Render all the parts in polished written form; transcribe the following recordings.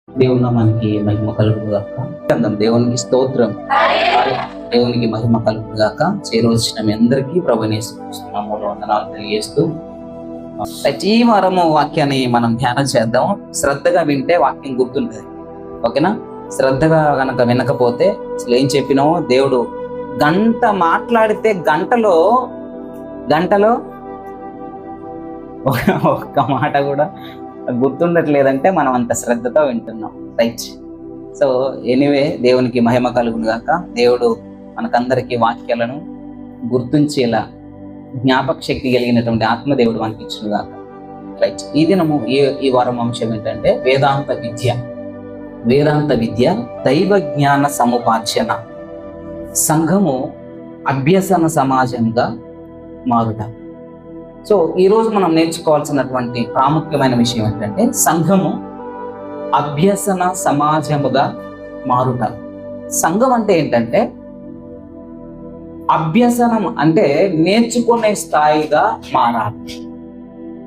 దేవుని నామానికి మహిమ కలుగును గాక. దేవునికి స్తోత్రం. దేవునికి మహిమ కలుగును గాక. చేరవచ్చిన మీ అందరికీ ప్రభువుని యేసుక్రీస్తు నామములో వందనాలు తెలియజేస్తూ ప్రతి వారము వాక్యాన్ని మనం ధ్యానం చేద్దాం. శ్రద్ధగా వింటే వాక్యం గుర్తుంటుంది. ఓకేనా? శ్రద్ధగా గనక వినకపోతే అసలు ఏం చెప్పినామో దేవుడు గంట మాట్లాడితే గంటలో ఒక్క మాట కూడా గుర్తుండట్లేదంటే మనం అంత శ్రద్ధతో వింటున్నాం. రైట్. సో ఎనీవే, దేవునికి మహిమ కలుగును గాక. దేవుడు మనకందరికీ వాక్యాలను గుర్తుంచేలా జ్ఞాపక శక్తి కలిగినటువంటి ఆత్మదేవుడు మనకి ఇచ్చును గాక. రైట్. ఈ దినము ఈ వారం అంశం ఏంటంటే వేదాంత విద్య దైవ జ్ఞాన సముపార్జన, సంఘము అభ్యసన సమాజంగా మారుట. సో ఈరోజు మనం నేర్చుకోవాల్సినటువంటి ప్రాముఖ్యమైన విషయం ఏంటంటే సంఘము అభ్యసన సమాజముగా మారుట. సంఘం అంటే ఏంటంటే అభ్యసనం అంటే నేర్చుకునే స్థాయిగా మారాలి.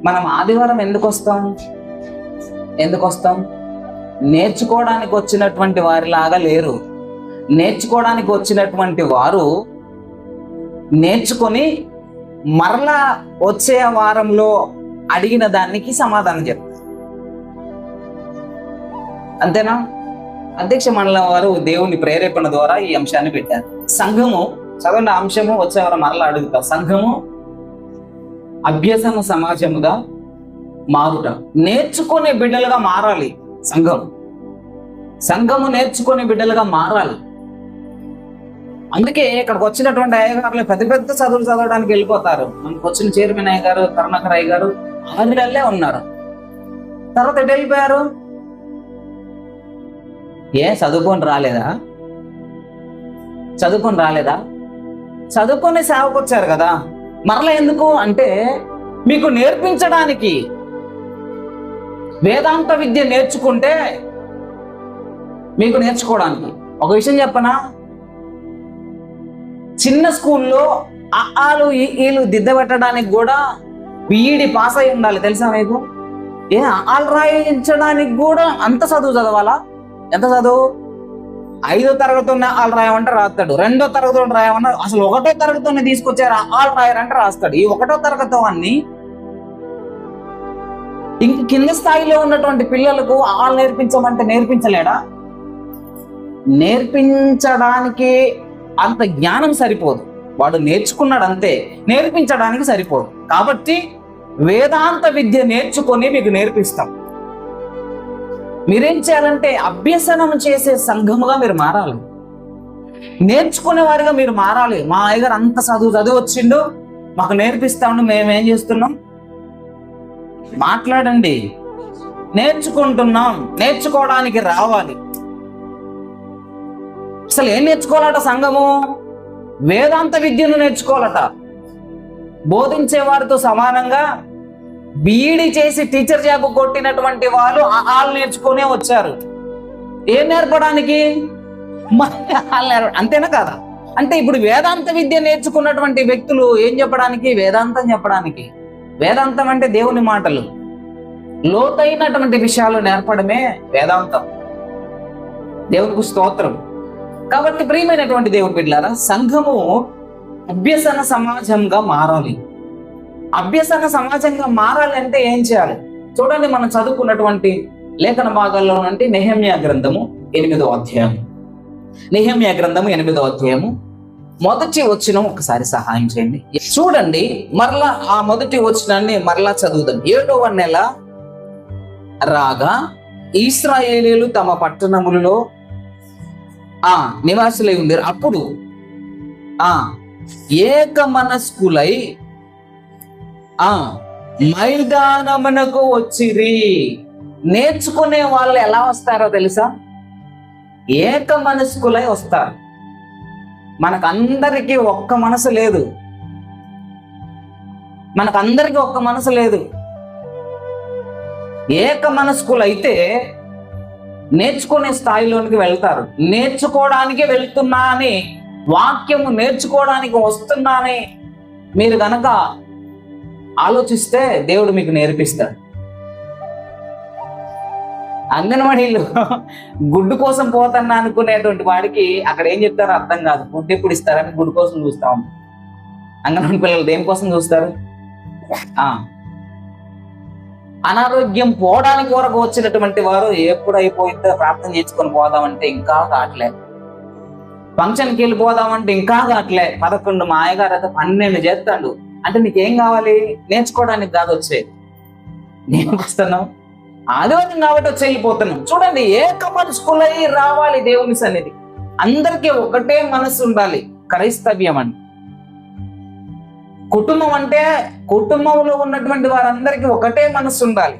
మనం ఆదివారం ఎందుకు వస్తాం? నేర్చుకోవడానికి వచ్చినటువంటి వారిలాగా లేరు. నేర్చుకోవడానికి వచ్చినటువంటి వారు నేర్చుకొని మరలా వచ్చే వారంలో అడిగిన దానికి సమాధానం చెప్తారు. అంతేనా? అధ్యక్ష మండలం వారు దేవుని ప్రేరేపణ ద్వారా ఈ అంశాన్ని పెట్టారు. సంఘము, చదవండి అంశము, వచ్చే వారం మరలా అడుగుతారు. సంఘము అభ్యసన సమాజముగా మారుట. నేర్చుకునే బిడ్డలుగా మారాలి. సంఘము నేర్చుకునే బిడ్డలుగా మారాలి. అందుకే ఇక్కడికి వచ్చినటువంటి అయ్యగారులు పెద్ద పెద్ద చదువులు చదవడానికి వెళ్ళిపోతారు. మనకు వచ్చిన చైర్మన్ అయ్య గారు, కరుణాకర్ అయ్య గారు ఆంధ్రలే ఉన్నారు. తర్వాత ఎటు వెళ్ళిపోయారు? చదువుకొని రాలేదా? చదువుకొని సేవకు వచ్చారు కదా. మరలా ఎందుకు అంటే మీకు నేర్పించడానికి. వేదాంత విద్య నేర్చుకుంటే మీకు నేర్చుకోవడానికి. ఒక విషయం చెప్పనా? చిన్న స్కూల్లో ఆలు ఈలు దిద్దబెట్టడానికి కూడా బీఈడి పాస్ అయి ఉండాలి. తెలుసా మీకు? ఆలు రాయించడానికి కూడా అంత చదువు చదవాలా? ఎంత చదువు? 5వ తరగతి ఆలు రాయమంటే రాస్తాడు. 2వ తరగతి రాయమన్నా, అసలు 1వ తరగతిని తీసుకొచ్చారు ఆలు రాయారంటే రాస్తాడు. ఈ 1వ తరగతి అన్ని ఇంక కింద స్థాయిలో ఉన్నటువంటి పిల్లలకు ఆలు నేర్పించమంటే నేర్పించలేడా? నేర్పించడానికి అంత జ్ఞానం సరిపోదు. వాడు నేర్చుకున్నాడు అంతే, నేర్పించడానికి సరిపోదు. కాబట్టి వేదాంత విద్య నేర్చుకొని మీకు నేర్పిస్తాం. మీరేం చేయాలంటే అభ్యసనం చేసే సంఘముగా మీరు మారాలి. నేర్చుకునే వారిగా మీరు మారాలి. మా అయ్యగారు అంత చదివి వచ్చిండు, మాకు నేర్పిస్తాము, మేమేం చేస్తున్నాం? మాట్లాడండి. నేర్చుకుంటున్నాం, నేర్చుకోవడానికి రావాలి. అసలు ఏం నేర్చుకోవాలట? సంఘము వేదాంత విద్యను నేర్చుకోవాలట. బోధించే వారితో సమానంగా బీఈడి చేసి టీచర్ జాబ్ కొట్టినటువంటి వాళ్ళు ఆలు నేర్చుకునే వచ్చారు. ఏం నేర్పడానికి? అంతేనా కాదా? అంటే ఇప్పుడు వేదాంత విద్య నేర్చుకున్నటువంటి వ్యక్తులు ఏం చెప్పడానికి? వేదాంతం చెప్పడానికి. వేదాంతం అంటే దేవుని మాటలు, లోతైనటువంటి విషయాలు నేర్పడమే వేదాంతం. దేవునికి స్తోత్రం. కాబట్టి ప్రియమైనటువంటి దేవుని బిడ్డలారా, సంఘము అభ్యసన సమాజంగా మారాలి. అభ్యసన సమాజంగా మారాలి అంటే ఏం చేయాలి? చూడండి, మనం చదువుకున్నటువంటి లేఖన భాగాల్లో నుండి నెహెమ్యా గ్రంథము 8వ అధ్యాయం. నెహెమ్యా గ్రంథము 8వ అధ్యాయము మొదటి వచనం ఒకసారి సహాయం చేయండి. చూడండి, మరలా ఆ మొదటి వచనాన్ని మరలా చదువుదాం. 7వ నెల రాగా ఇశ్రాయేలీయులు తమ పట్టణములలో నివాసులై ఉండేరు. అప్పుడు ఏక మనస్కులై మైదానమునకు వచ్చిరి. నేర్చుకునే వాళ్ళు ఎలా వస్తారో తెలుసా? ఏక మనస్కులై వస్తారు. మనకందరికీ ఒక్క మనసు లేదు. ఏక మనస్కులైతే నేర్చుకునే స్థాయిలోనికి వెళ్తారు. నేర్చుకోవడానికి వెళ్తున్నా అని, వాక్యము నేర్చుకోవడానికి వస్తున్నా అని మీరు గనక ఆలోచిస్తే దేవుడు మీకు నేర్పిస్తాడు. అంగన్వాడీలో గుడ్డు కోసం పోతాను అనుకునేటువంటి వాడికి అక్కడ ఏం చెప్తారో అర్థం కాదు. గుడ్డు ఎప్పుడు ఇస్తారని గుడ్డు కోసం చూస్తా ఉంటాం. అంగన్వాడీ పిల్లలు దేనికోసం చూస్తారు? అనారోగ్యం పోవడానికి వరకు వచ్చినటువంటి వారు ఎప్పుడు అయిపోయిందో ప్రార్థన చేసుకొని పోదామంటే ఇంకా కావట్లే. ఫంక్షన్కి వెళ్ళిపోదామంటే ఇంకా కావట్లే. 11 మా అయ్యగారు అయితే 12 చేస్తాడు. అంటే నీకేం కావాలి? నేర్చుకోవడానికి కాదు వచ్చేది. నేను వస్తున్నాం ఆదివారం కాబట్టి వచ్చి వెళ్ళిపోతున్నాం. చూడండి, ఏక మనస్కులై రావాలి దేవుని సన్నిధి. అందరికీ ఒకటే మనసు ఉండాలి. క్రైస్తవ్యం అని కుటుంబం అంటే కుటుంబంలో ఉన్నటువంటి వారందరికీ ఒకటే మనసు ఉండాలి.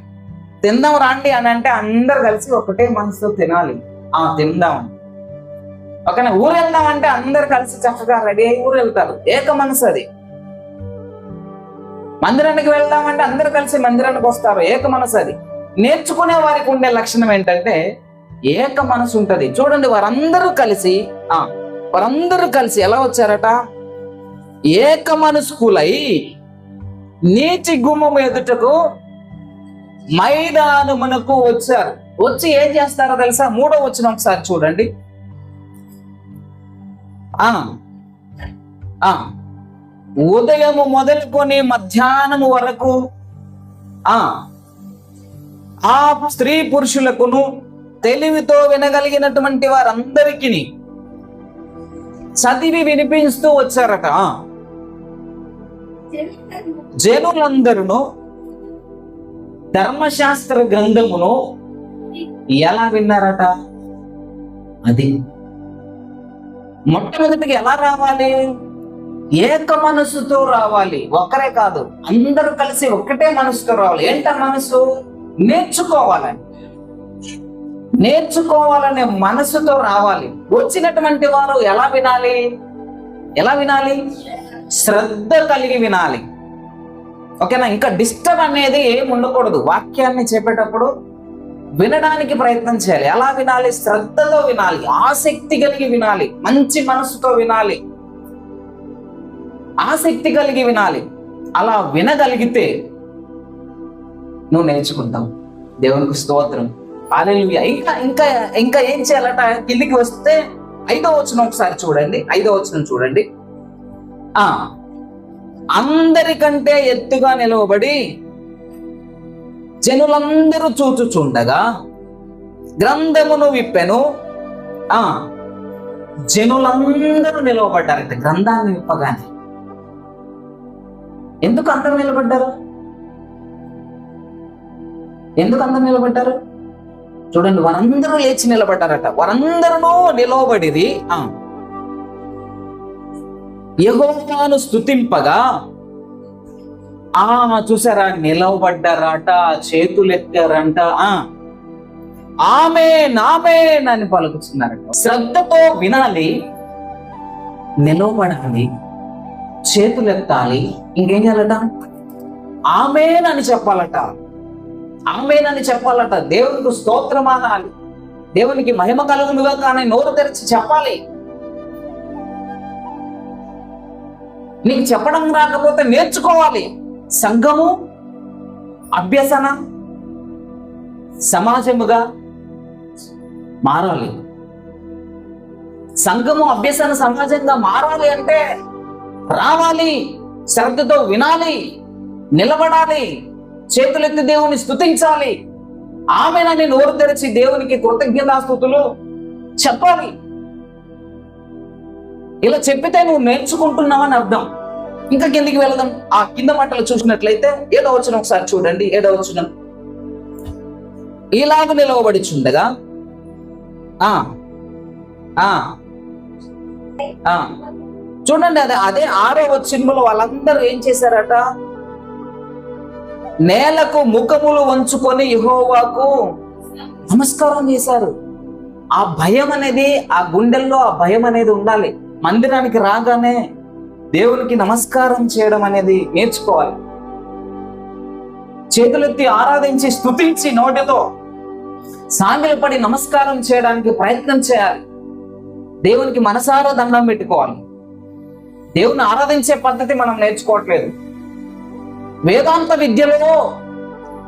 తిందాం రాండి అని అంటే అందరు కలిసి ఒకటే మనసుతో తినాలి. తిందాం. ఓకేనా? ఊరు వెళ్దాం అంటే అందరు కలిసి చక్కగా రెడీ అయ్యి ఊరు వెళ్తారు. ఏక మనసు అది. మందిరానికి వెళ్దామంటే అందరు కలిసి మందిరానికి వస్తారు. ఏక మనసు అది. నేర్చుకునే వారికి ఉండే లక్షణం ఏంటంటే ఏక మనసు ఉంటది. చూడండి, వారందరూ కలిసి ఎలా వచ్చారట? ఏక మనస్కులై నీతి గుమ్మము ఎదుటకు మైదానమునకు వచ్చారు. వచ్చి ఏం చేస్తారో తెలుసా? 3వ వచనం ఒకసారి చూడండి. ఉదయము మొదలుకొని మధ్యాహ్నము వరకు ఆ స్త్రీ పురుషులకును తెలివితో వినగలిగినటువంటి వారందరికీ చదివి వినిపిస్తూ వచ్చారట. జనులందరూ ధర్మశాస్త్ర గ్రంథమును ఎలా విన్నారట? అది మొట్టమొదటిగా ఎలా రావాలి? ఏక మనసుతో రావాలి. ఒక్కరే కాదు, అందరూ కలిసి ఒకటే మనసుతో రావాలి. ఏంట మనసు? నేర్చుకోవాలనే మనసుతో రావాలి. వచ్చినటువంటి వారు ఎలా వినాలి? శ్రద్ధ కలిగి వినాలి. ఓకేనా? ఇంకా డిస్టర్బ్ అనేది ఏమి ఉండకూడదు. వాక్యాన్ని చెప్పేటప్పుడు వినడానికి ప్రయత్నం చేయాలి. ఎలా వినాలి? శ్రద్ధతో వినాలి, ఆసక్తి కలిగి వినాలి, మంచి మనసుతో వినాలి, ఆసక్తి కలిగి వినాలి. అలా వినగలిగితే నువ్వు నేర్చుకుంటావు. దేవునికి స్తోత్రం. హల్లెలూయా. ఇంకా ఏం చేయాలట? కిందికి వస్తే 5వ వచనం ఒకసారి చూడండి. 5వ వచనం చూడండి. అందరికంటే ఎత్తుగా నిలవబడి జనులందరూ చూచుచుండగా గ్రంథమును విప్పెను. జనులందరూ నిలవబడ్డారంటే గ్రంథాన్ని విప్పగానే. ఎందుకు అందరూ నిలబడ్డారు? చూడండి, వారందరూ లేచి నిలబడ్డారట. వారందరూ నిలవబడిరి యెహోవాను స్తుతింపగా. చూసారా? నిలవబడ్డారట, చేతులెత్తారంట. ఆమేన్ ఆమేన్ అని పలుకుతున్నారట. శ్రద్ధతో వినాలి, నిలవబడాలి, చేతులెత్తాలి. ఇంకేం చేయాలట? ఆమేన్ అని చెప్పాలట. దేవునికి స్తోత్రం అనాలి, దేవునికి మహిమ కలుగునుగా కానీ నోరు తెరిచి చెప్పాలి. నీకు చెప్పడం రాకపోతే నేర్చుకోవాలి. సంఘము అభ్యసన సమాజముగా మారాలి. సంఘము అభ్యసన సమాజంగా మారాలి అంటే రావాలి, శ్రద్ధతో వినాలి, నిలబడాలి, చేతులెత్తి దేవుని స్తుతించాలి. ఆమేనని నోరు తెరిచి దేవునికి కృతజ్ఞతాస్తుతులు చెప్పాలి. ఇలా చెప్పితే నువ్వు నేర్చుకుంటున్నావని అర్థం. ఇంకా కిందికి వెళదాం. ఆ కింద మాటలు చూసినట్లయితే 7వ వచనం ఒకసారి చూడండి. 7వ వచనం. ఇలాగ నిలవబడిచుండగా చూడండి, అదే 6వ వచనంలో వాళ్ళందరూ ఏం చేశారట? నేలకు ముఖములు వంచుకొని యెహోవాకు నమస్కారం చేశారు. ఆ భయం అనేది, ఆ గుండెల్లో ఆ భయం అనేది ఉండాలి. మందిరానికి రాగానే దేవునికి నమస్కారం చేయడం అనేది నేర్చుకోవాలి. చేతులెత్తి ఆరాధించి స్తుతించి నోటితో సాగిలపడి నమస్కారం చేయడానికి ప్రయత్నం చేయాలి. దేవునికి మనసారా దండం పెట్టుకోవాలి. దేవుని ఆరాధించే పద్ధతి మనం నేర్చుకోవట్లేదు. వేదాంత విద్యలో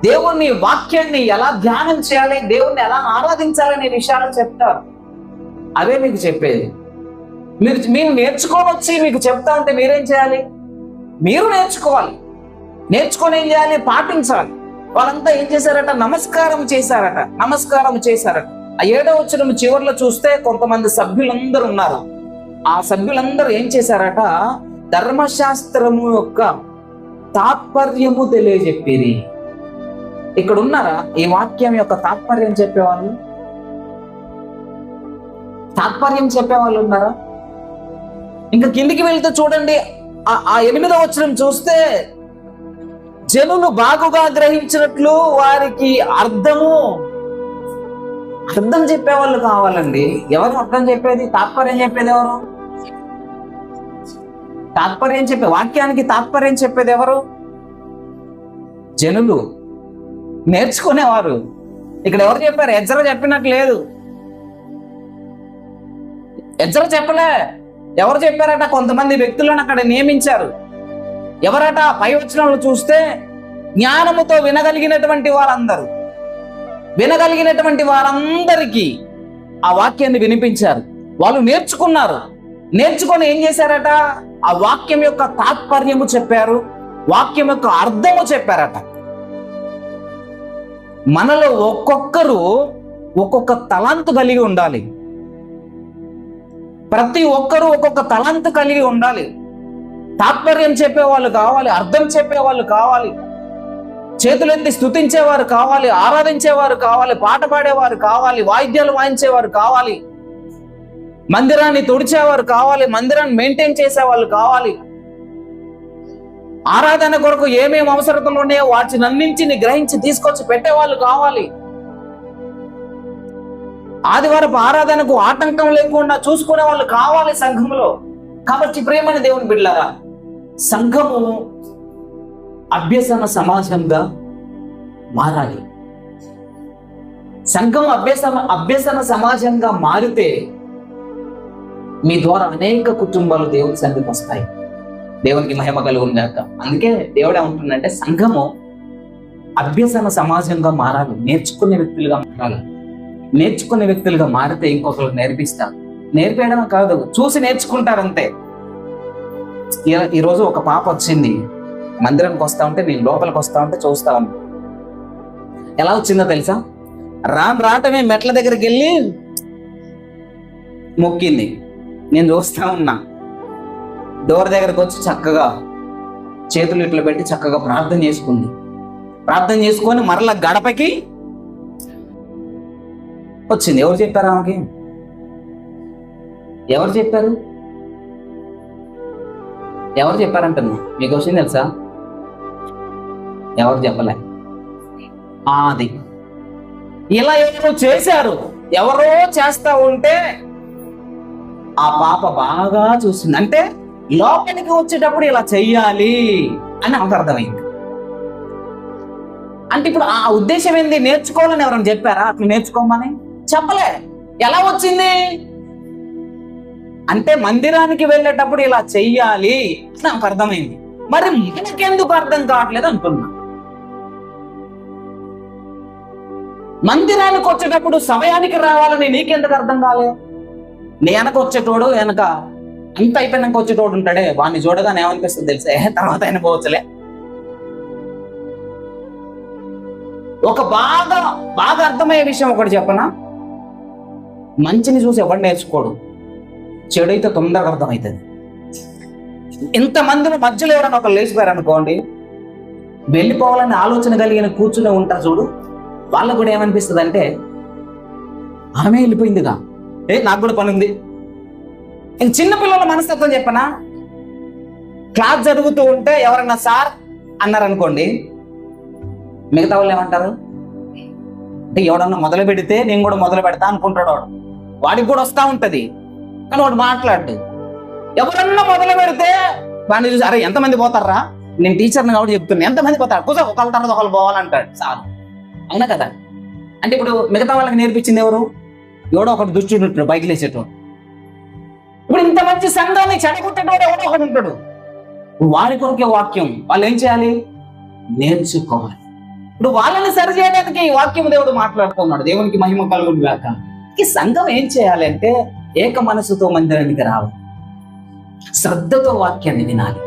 దేవుని వాక్యాన్ని ఎలా ధ్యానం చేయాలి, దేవుణ్ణి ఎలా ఆరాధించాలనే విషయాలు చెప్తారు. అవే మీకు చెప్పేది. మీరు నేర్చుకొని వచ్చి మీకు చెప్తా ఉంటే మీరేం చేయాలి? మీరు నేర్చుకోవాలి. నేర్చుకొని ఏం చేయాలి? పాటించాలి. వాళ్ళంతా ఏం చేశారట? నమస్కారం చేశారట. ఆ 7వ వచనం చివరిలో చూస్తే కొంతమంది సభ్యులందరూ ఉన్నారు. ఆ సభ్యులందరూ ఏం చేశారట? ధర్మశాస్త్రము యొక్క తాత్పర్యము తెలియజెప్పిరి. ఇక్కడ ఉన్నారా ఈ వాక్యం యొక్క తాత్పర్యం చెప్పేవాళ్ళు? తాత్పర్యం చెప్పేవాళ్ళు ఉన్నారా? ఇంకా కిందికి వెళ్తే చూడండి, ఆ 8వ వచనం చూస్తే, జనులు బాగుగా గ్రహించినట్లు వారికి అర్థం చెప్పేవాళ్ళు కావాలండి. ఎవరు అర్థం చెప్పేది? తాత్పర్యం చెప్పేది ఎవరు? వాక్యానికి తాత్పర్యం చెప్పేది ఎవరు? జనులు, నేర్చుకునేవారు. ఇక్కడ ఎవరు చెప్పారు? ఎజ్రా చెప్పినట్టు లేదు. ఎజ్రా చెప్పలే. ఎవరు చెప్పారట? కొంతమంది వ్యక్తులను అక్కడ నియమించారు. ఎవరట? పై వచనంలో చూస్తే, జ్ఞానముతో వినగలిగినటువంటి వారందరికీ ఆ వాక్యాన్ని వినిపించారు. వాళ్ళు నేర్చుకున్నారు. నేర్చుకొని ఏం చేశారట? ఆ వాక్యం యొక్క తాత్పర్యము చెప్పారు, వాక్యం యొక్క అర్థము చెప్పారట. మనలో ఒక్కొక్కరు ఒక్కొక్క తలాంతు కలిగి ఉండాలి. ప్రతి ఒక్కరూ ఒక్కొక్క తలాంతు కలిగి ఉండాలి. తాత్పర్యం చెప్పేవాళ్ళు కావాలి, అర్థం చెప్పేవాళ్ళు కావాలి, చేతులెత్తి స్తుతించేవారు కావాలి, ఆరాధించేవారు కావాలి, పాట పాడేవారు కావాలి, వాయిద్యాలు వాయించేవారు కావాలి, మందిరాన్ని తుడిచేవారు కావాలి, మందిరాన్ని మెయింటైన్ చేసేవాళ్ళు కావాలి, ఆరాధన కొరకు ఏమేమి అవసరతలు ఉన్నాయో వాటిని అన్నింటిని గ్రహించి తీసుకొచ్చి పెట్టేవాళ్ళు కావాలి. ఆదివారపు ఆరాధనకు ఆటంకం లేకుండా చూసుకునే వాళ్ళు కావాలి సంఘంలో. కాబట్టి ప్రియమైన దేవుని బిడ్డలారా, సంఘము అభ్యసన సమాజంగా మారాలి. సంఘం అభ్యసన సమాజంగా మారితే మీ ద్వారా అనేక కుటుంబాలు దేవుని సన్నిధికి వస్తాయి. దేవునికి మహిమ కలుగును గాక. అందుకే దేవుడు ఏమంటుందంటే, సంఘము అభ్యసన సమాజంగా మారాలి, నేర్చుకునే వ్యక్తులుగా మారితే ఇంకొకరు నేర్పిస్తారు. నేర్పేయడం కాదు, చూసి నేర్చుకుంటారు అంతే. ఈరోజు ఒక పాప వచ్చింది, మందిరానికి వస్తా ఉంటే, నేను లోపలికి వస్తా ఉంటే చూస్తాను. ఎలా వచ్చిందో తెలుసా? రావటమే మెట్ల దగ్గరికి వెళ్ళి మొక్కింది. నేను చూస్తా ఉన్నా. డోర్ దగ్గరకు వచ్చి చక్కగా చేతులు ఇట్లా పెట్టి చక్కగా ప్రార్థన చేసుకొని మరలా గడపకి వచ్చింది. ఎవరు చెప్పారు ఆమెకి? ఎవరు చెప్పారంటున్నా? మీకు వచ్చింది తెలుసా? ఎవరు చెప్పలే. అది ఇలా ఎవరు చేశారు, ఎవరో చేస్తా ఉంటే ఆ పాప బాగా చూసింది. అంటే లోపలికి వచ్చేటప్పుడు ఇలా చెయ్యాలి అని ఆమెకు అర్థమైంది. అంటే ఇప్పుడు ఆ ఉద్దేశం ఏంది? నేర్చుకోవాలని ఎవరైనా చెప్పారా? అట్లా నేర్చుకోమని చెప్పలే. ఎలా వచ్చింది అంటే, మందిరానికి వెళ్ళేటప్పుడు ఇలా చెయ్యాలి అని నాకు అర్థమైంది. మరి మనకెందుకు అర్థం కావట్లేదు అంటున్నా. మందిరానికి వచ్చేటప్పుడు సమయానికి రావాలని నీకెందుకు అర్థం కాలేదు? నీ వెనక వచ్చేటోడు, వెనక అంత అయిపోయినాక వచ్చేటోడు ఉంటాడే, వాడిని చూడగానే ఏమనిపిస్తుంది తెలుసా? తర్వాత ఆయన పోవచ్చులే. ఒక బాగా అర్థమయ్యే విషయం ఒకటి చెప్పనా? మంచిని చూసి ఎవరు నేర్చుకోడు, చెడైతే తొందరగా అర్థమవుతుంది. ఇంతమందిని మధ్యలో ఎవరైనా ఒక లేచిపోయారు అనుకోండి, వెళ్ళిపోవాలని ఆలోచన కలిగిన కూర్చుని ఉంటారు చూడు, వాళ్ళకు కూడా ఏమనిపిస్తుంది అంటే, ఆమె వెళ్ళిపోయిందిగా, నాకు కూడా పని ఉంది. ఇంక చిన్నపిల్లల మనస్తత్వం చెప్పనా? క్లాస్ జరుగుతూ ఉంటే ఎవరన్నా సార్ అన్నారనుకోండి, మిగతా వాళ్ళు ఏమంటారు అంటే, ఎవడన్నా మొదలు పెడితే నేను కూడా మొదలు పెడతా అనుకుంటాడు. వాడికి కూడా వస్తూ ఉంటది, కానీ వాడు మాట్లాడు. ఎవరన్నా మొదలు పెడితే వాడిని చూసి, అరే ఎంతమంది పోతారా, నేను టీచర్ని కాబట్టి చెప్తున్నా, ఎంతమంది పోతారు, కూర్చో, ఒకళ్ళ తర్వాత ఒకళ్ళు పోవాలంటాడు సార్. అవునా కదా? అంటే ఇప్పుడు మిగతా వాళ్ళకి నేర్పించింది ఎవరు? ఎవడో ఒకటి దుష్టుడు ఉంటాడు, బైక్ లేచేటోడు. ఇప్పుడు ఇంత మంచి సంఘాన్ని చెడగొట్టేటోడు ఎవడో ఒకటి ఉంటాడు. వాడి కొరకే వాక్యం. వాళ్ళు ఏం చేయాలి? నేర్చుకోవాలి. ఇప్పుడు వాళ్ళని సరి చేయడానికి ఈ వాక్యం దేవుడు మాట్లాడుతున్నాడు. దేవునికి మహిమ కలుగును గాక. ఈ సంఘం ఏం చేయాలి అంటే ఏక మనసుతో మందిరానికి రావాలి, శ్రద్ధతో వాక్యాన్ని వినాలి,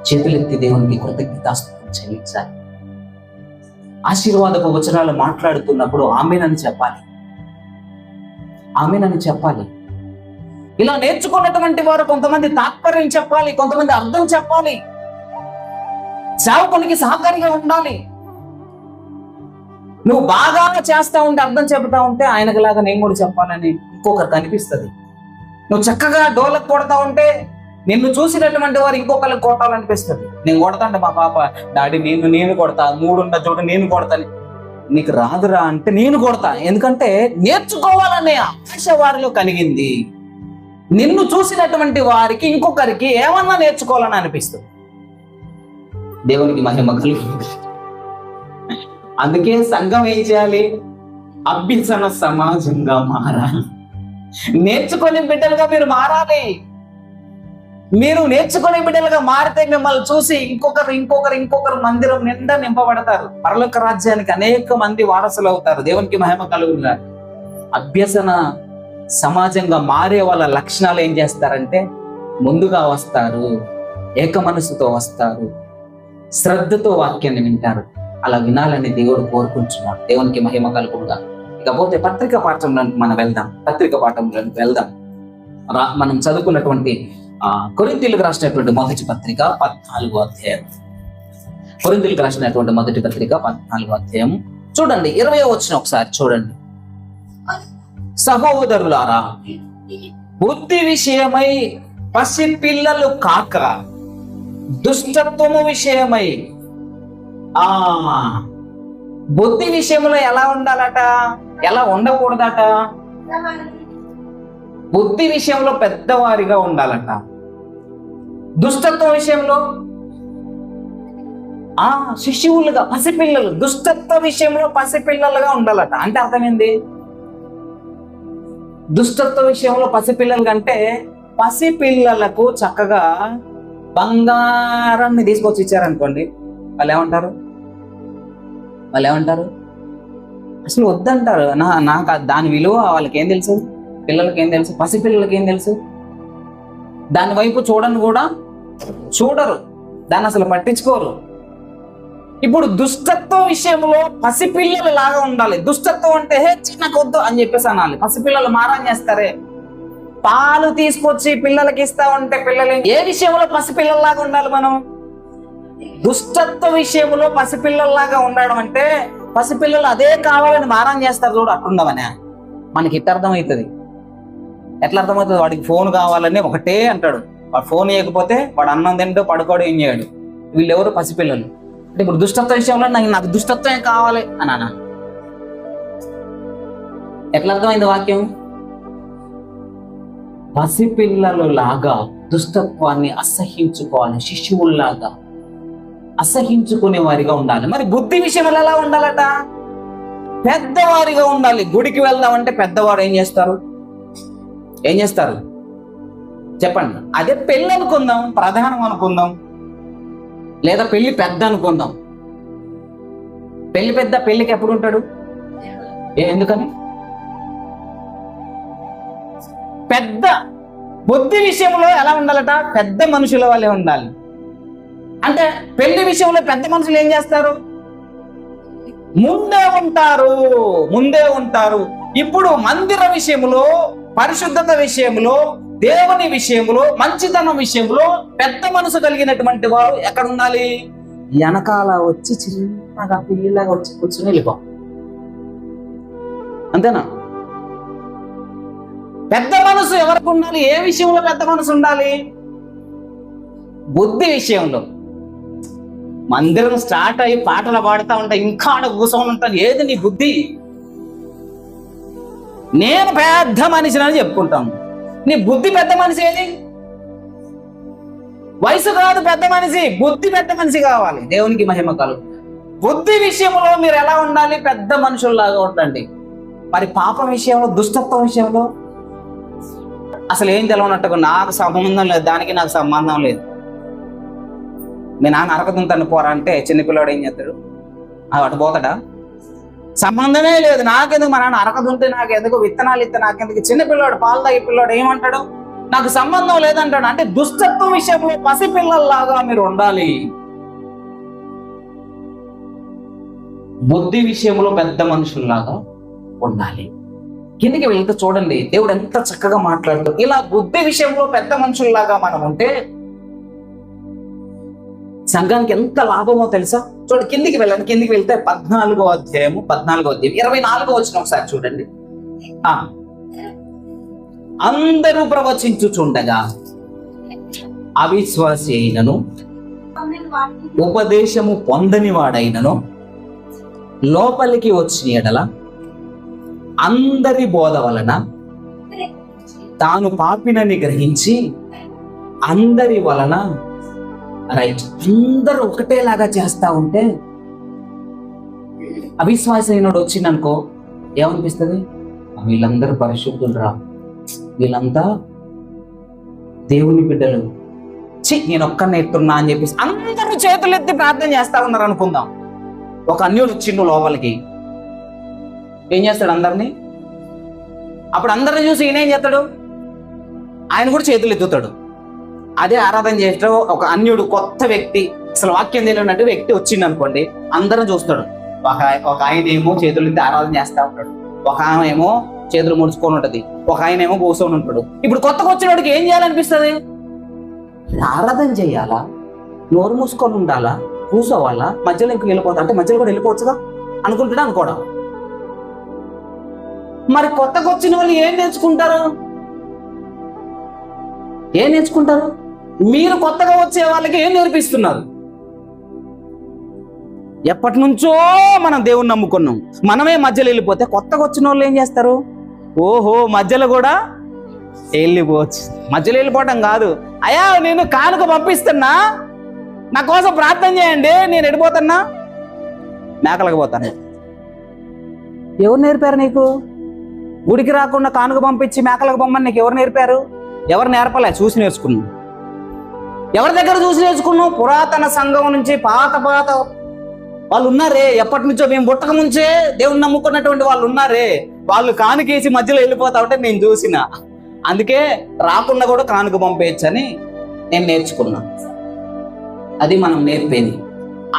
చేతులెత్తి దేవునికి కృతజ్ఞతాస్తుతులు చెల్లించాలి. ఆశీర్వాదపు వచనాలు మాట్లాడుతున్నప్పుడు ఆమేనని చెప్పాలి, ఆమేనని చెప్పాలి. ఇలా నేర్చుకున్నటువంటి వారు కొంతమంది తాత్పర్యం చెప్పాలి, కొంతమంది అర్థం చెప్పాలి, సేవకునికి సహకారిగా ఉండాలి. నువ్వు బాగా చేస్తా ఉంటే, అర్థం చెబుతా ఉంటే ఆయనకులాగా నేను కూడా చెప్పాలని ఇంకొకరికి అనిపిస్తుంది. నువ్వు చక్కగా డోలకు కొడతా ఉంటే నిన్ను చూసినటువంటి వారు ఇంకొకరికి కొట్టాలనిపిస్తుంది. నేను కొడతా అంటే మా పాప, డాడీ నేను కొడతా, 3 ఉన్న చోట నేను కొడతాను. నీకు రాదురా అంటే నేను కొడతా, ఎందుకంటే నేర్చుకోవాలనే ఆశ వారిలో కలిగింది. నిన్ను చూసినటువంటి వారికి ఇంకొకరికి ఏమన్నా నేర్చుకోవాలని అనిపిస్తుంది. దేవునికి మహిమ కలుగుతుంది. అందుకే సంఘం ఏం చేయాలి? అభ్యసన సమాజంగా మారాలి. నేర్చుకునే బిడ్డలుగా మీరు మారాలి. మీరు నేర్చుకునే బిడ్డలుగా మారితే మిమ్మల్ని చూసి ఇంకొకరు మందిరం నిండా నింపబడతారు. పరలోక రాజ్యానికి అనేక మంది వారసులు అవుతారు. దేవునికి మహిమ కలుగుగా. అభ్యసన సమాజంగా మారే వాళ్ళ లక్షణాలు ఏం చేస్తారంటే, ముందుగా వస్తారు, ఏక మనసుతో వస్తారు, శ్రద్ధతో వాక్యాన్ని వింటారు. అలా వినాలని దేవుడు కోరుకుంటున్నాడు. దేవునికి మహిమ కలుగుగా. ఇకపోతే పత్రిక పాఠంలోకి మనం వెళ్దాం. పత్రిక పాఠంలోకి వెళ్దాం. మనం చదువుకున్నటువంటి కొరింథీయులకు రాసినటువంటి మొదటి పత్రిక 14వ అధ్యాయం. కొరింథీయులకు రాసినటువంటి మొదటి పత్రిక 14వ అధ్యాయం చూడండి, 20వ వచనం ఒకసారి చూడండి. సహోదరులారా, బుద్ధి విషయమై పసి పిల్లలు కాక దుష్టత్వము విషయమై. బుద్ధి విషయంలో ఎలా ఉండాలట, ఎలా ఉండకూడదట? బుద్ధి విషయంలో పెద్దవారిగా ఉండాలట, దుష్టత్వ విషయంలో శిశువులుగా, పసిపిల్లలు. దుష్టత్వ విషయంలో పసిపిల్లలుగా ఉండాలట. అంటే అర్థమైంది? దుష్టత్వ విషయంలో పసిపిల్లలు కంటే పసిపిల్లలకు చక్కగా బంగారాన్ని తీసుకొచ్చి ఇచ్చారనుకోండి, వాళ్ళు ఏమంటారు? అసలు వద్దంటారు. నాకు దాని విలువ వాళ్ళకి ఏం తెలుసు? పిల్లలకి ఏం తెలుసు? పసిపిల్లలకి ఏం తెలుసు? దాని వైపు చూడరు, దాన్ని అసలు పట్టించుకోరు. ఇప్పుడు దుష్టత్వ విషయంలో పసిపిల్లలు లాగా ఉండాలి. దుష్టత్వం అంటే చిన్నకొద్దు అని చెప్పేసి అనాలి. పసిపిల్లలు మారం చేస్తారే, పాలు తీసుకొచ్చి పిల్లలకి ఇస్తా ఉంటే పిల్లలు ఏ విషయంలో పసిపిల్లల్లాగా ఉండాలి మనం? దుష్టత్వ విషయంలో పసిపిల్లల్లాగా ఉండడం అంటే, పసిపిల్లలు అదే కావాలని మారం చేస్తారు చూడు, అట్లుండవనే మనకి ఇట్ట అర్థమవుతుంది. ఎట్లా అర్థమవుతుంది? వాడికి ఫోన్ కావాలని ఒకటే అంటాడు. వాడు ఫోన్ ఇవ్వకపోతే వాడు అన్నం తింటూ పడుకోవడం ఏం చేయడు. వీళ్ళెవరు? పసిపిల్లలు. అంటే ఇప్పుడు దుష్టత్వ విషయంలో నాకు దుష్టత్వం కావాలి అనా? ఎట్లా అర్థమైంది వాక్యం? పసిపిల్లలు లాగా దుష్టత్వాన్ని అసహించుకోవాలి, శిశువుల్లాగా అసహించుకునే వారిగా ఉండాలి. మరి బుద్ధి విషయంలో ఎలా ఉండాలట? పెద్దవారిగా ఉండాలి. గుడికి వెళ్దామంటే పెద్దవారు ఏం చేస్తారు చెప్పండి? అదే పెళ్ళి అనుకుందాం, ప్రధానం అనుకుందాం, లేదా పెళ్లి పెద్ద అనుకుందాం. పెళ్లికి ఎప్పుడు ఉంటాడు? ఎందుకని? పెద్ద బుద్ధి విషయంలో ఎలా ఉండాలట? పెద్ద మనుషుల వాళ్ళే ఉండాలి. అంటే పెళ్లి విషయంలో పెద్ద మనుషులు ఏం చేస్తారు? ముందే ఉంటారు. ఇప్పుడు మందిర విషయంలో, పరిశుద్ధత విషయంలో, దేవుని విషయంలో, మంచితనం విషయంలో పెద్ద మనసు కలిగినటువంటి వారు ఎక్కడ ఉండాలి? వెనకాల వచ్చి చిన్నగా పిల్లలాగా వచ్చి కూర్చుని వెళ్ళిపో. అంతేనా? పెద్ద మనసు ఎవరికి ఉండాలి? ఏ విషయంలో పెద్ద మనసు ఉండాలి? బుద్ధి విషయంలో. మందిరం స్టార్ట్ అయ్యి పాటలు పాడుతూ ఉంటా, ఇంకా ఆడ కూర్చొని ఉంటాను. ఏది నీ బుద్ధి? నేను పెద్ద మనిషిని చెప్పుకుంటాను. నీ బుద్ధి పెద్ద మనిషి ఏది? వయసు కాదు పెద్ద మనిషి, బుద్ధి పెద్ద మనిషి కావాలి. దేవునికి మహిమ కలుగు. బుద్ధి విషయంలో మీరు ఎలా ఉండాలి? పెద్ద మనుషుల్లాగా ఉండండి. మరి పాపం విషయంలో, దుష్టత్వం విషయంలో అసలు ఏం తెలవనట్టుగా, నాకు సంబంధం లేదు, దానికి నాకు సంబంధం లేదు. మీ నాన్న అరకతుంటాను పోరా అంటే చిన్నపిల్లాడు ఏం చేస్తాడు? అటు పోతాడా? సంబంధమే లేదు. నాకెందుకు, మా నాన్న అరకదుంటే నాకెందుకు, విత్తనాలు ఇస్తే నాకెందుకు, చిన్నపిల్లాడు పాలు తాగే పిల్లాడు ఏమంటాడు, నాకు సంబంధం లేదంటాడు. అంటే దుష్టత్వం విషయంలో పసిపిల్లల్లాగా మీరు ఉండాలి. బుద్ధి విషయంలో పెద్ద మనుషుల్లాగా ఉండాలి. కిందికి వెళ్తే చూడండి దేవుడు ఎంత చక్కగా మాట్లాడుతూ, ఇలా బుద్ధి విషయంలో పెద్ద మనుషుల్లాగా మనం ఉంటే సంఘానికి ఎంత లాభమో తెలుసా? చూడండి, కిందికి వెళ్ళండి. కిందికి వెళ్తే 14వ అధ్యాయం 24వ వచనం ఒకసారి చూడండి. అందరూ ప్రవచించుచుండగా అవిశ్వాసి అయినను ఉపదేశము పొందని వాడైనను లోపలికి వచ్చిన ఎడల అందరి బోధ వలన తాను పాపినని గ్రహించి అందరి వలన రైట్ అందరూ ఒకటేలాగా చేస్తా ఉంటే అవిశ్వాస అయినోడు వచ్చిందనుకో ఏమనిపిస్తుంది? వీళ్ళందరూ పరిశుద్ధులు రా, వీళ్ళంతా దేవుని బిడ్డలు, నేను ఒక్కరిని ఎత్తున్నా అని చెప్పేసి అందరూ చేతులు ఎత్తి ప్రార్థన చేస్తా ఉన్నారు అనుకుందాం. ఒక అన్యుడు వచ్చిండు లోపలికి, ఏం చేస్తాడు? అందరినీ అప్పుడు అందరిని చూసి ఈయన ఏం చేస్తాడు? ఆయన కూడా చేతులు ఎత్తుతాడు. అదే ఆరాధన చేసేటో ఒక అన్యుడు కొత్త వ్యక్తి, అసలు వాక్యం తెలియనట్టు వ్యక్తి వచ్చిండు అనుకోండి, అందరం చూస్తాడు. ఒక ఆయన ఏమో చేతులు ఎత్తి ఆరాధన చేస్తా ఉంటాడు, ఒక ఆమె ఏమో చేతులు ముడుచుకొని ఉంటది, ఒక ఆయన ఏమో కూర్చొని ఉంటాడు. ఇప్పుడు కొత్తగా వచ్చినోడికి ఏం చేయాలనిపిస్తుంది? ఆరాధన చేయాలా, నోరు మూసుకొని ఉండాలా, కూర్చోవాలా, మధ్యలో ఇంక వెళ్ళిపోతా అంటే మధ్యలో కూడా వెళ్ళిపోవచ్చుగా అనుకుంటాడు అనుకోవడం. మరి కొత్తగా వచ్చిన వాళ్ళు ఏం నేర్చుకుంటారు? ఏం నేర్చుకుంటారు? మీరు కొత్తగా వచ్చే వాళ్ళకి ఏం నేర్పిస్తున్నారు? ఎప్పటి నుంచో మనం దేవుణ్ణి నమ్ముకున్నాం, మనమే మధ్యలో వెళ్ళిపోతే కొత్తగా వచ్చిన వాళ్ళు ఏం చేస్తారు? ఓహో మధ్యలో కూడా వెళ్ళిపోవచ్చు. మధ్యలో వెళ్ళిపోవటం కాదు, అయ్యా నేను కానుక పంపిస్తున్నా, నా కోసం ప్రార్థన చేయండి, నేను వెళ్ళిపోతున్నా, మేకలకు పోతాను. ఎవరు నేర్పారు నీకు? గుడికి రాకుండా కానుక పంపించి మేకలకు పంపని నీకు ఎవరు నేర్పారు? ఎవరు నేర్పలే, చూసి నేర్చుకున్నావు. ఎవరి దగ్గర చూసి నేర్చుకున్నావు? పురాతన సంఘం నుంచి పాత వాళ్ళు ఉన్నారే, ఎప్పటి నుంచో మేము పుట్టక ముంచే దేవుని నమ్ముకున్నటువంటి వాళ్ళు ఉన్నారే, వాళ్ళు కానుకేసి మధ్యలో వెళ్ళిపోతా ఉంటే నేను చూసిన, అందుకే రాకుండా కూడా కానుక పంపేయచ్చని నేను నేర్చుకున్నా. అది మనం నేర్పేది.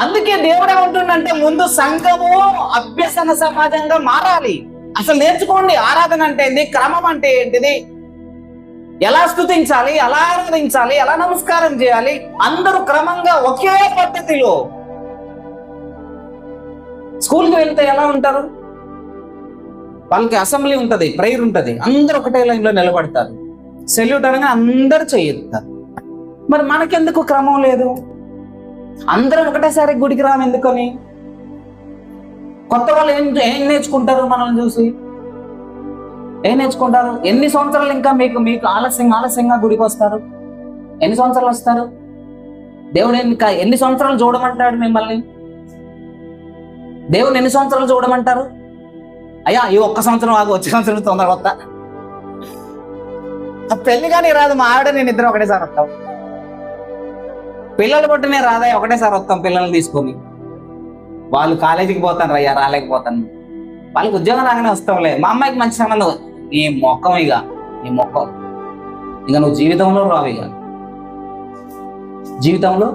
అందుకే దేవుడు ఏమంటుండంటే ముందు సంఘము అభ్యసన సమాజంగా మారాలి. అసలు నేర్చుకోండి, ఆరాధన అంటే ఏంటి, క్రమం అంటే ఏంటిది, ఎలా స్తుతించాలి, ఎలా ఆరాధించాలి, ఎలా నమస్కారం చేయాలి, అందరూ క్రమంగా ఒకే పద్ధతిలో. స్కూల్కి వెళ్తే ఎలా ఉంటారు? వాళ్ళకి అసెంబ్లీ ఉంటుంది, ప్రేయర్ ఉంటుంది, అందరూ ఒకటే లైన్లో నిలబడతారు, సెల్యూట్ అనగా అందరూ చేయెత్తారు. మరి మనకెందుకు క్రమం లేదు? అందరం ఒకటేసారి గుడికి రాము ఎందుకని? కొత్త వాళ్ళు ఏం నేర్చుకుంటారు మనల్ని చూసి? ఏం నేర్చుకుంటారు? ఎన్ని సంవత్సరాలు ఇంకా మీకు ఆలస్యంగా గుడికి వస్తారు? ఎన్ని సంవత్సరాలు వస్తారు? దేవుడు ఇంకా ఎన్ని సంవత్సరాలు చూడమంటాడు మిమ్మల్ని? దేవుడు ఎన్ని సంవత్సరాలు చూడమంటారు? అయ్యా ఈ ఒక్క సంవత్సరం ఆగు, వచ్చే సంవత్సరం తొందరగా వస్తా. పెళ్లి కానీ రాదు, మా ఆవిడ నేను ఇద్దరు ఒకటేసారి వస్తాం. పిల్లలు పుట్టినే రాదా, ఒకటేసారి వస్తాం పిల్లల్ని తీసుకొని. వాళ్ళు కాలేజీకి పోతాను, అయ్యా రాలేకపోతాను, వాళ్ళకి ఉద్యోగం రాగానే వస్తాంలే. మా అమ్మాయికి మంచి సంబంధం, నీ మొక్కం ఇక నువ్వు జీవితంలో రావు, ఇక జీవితంలో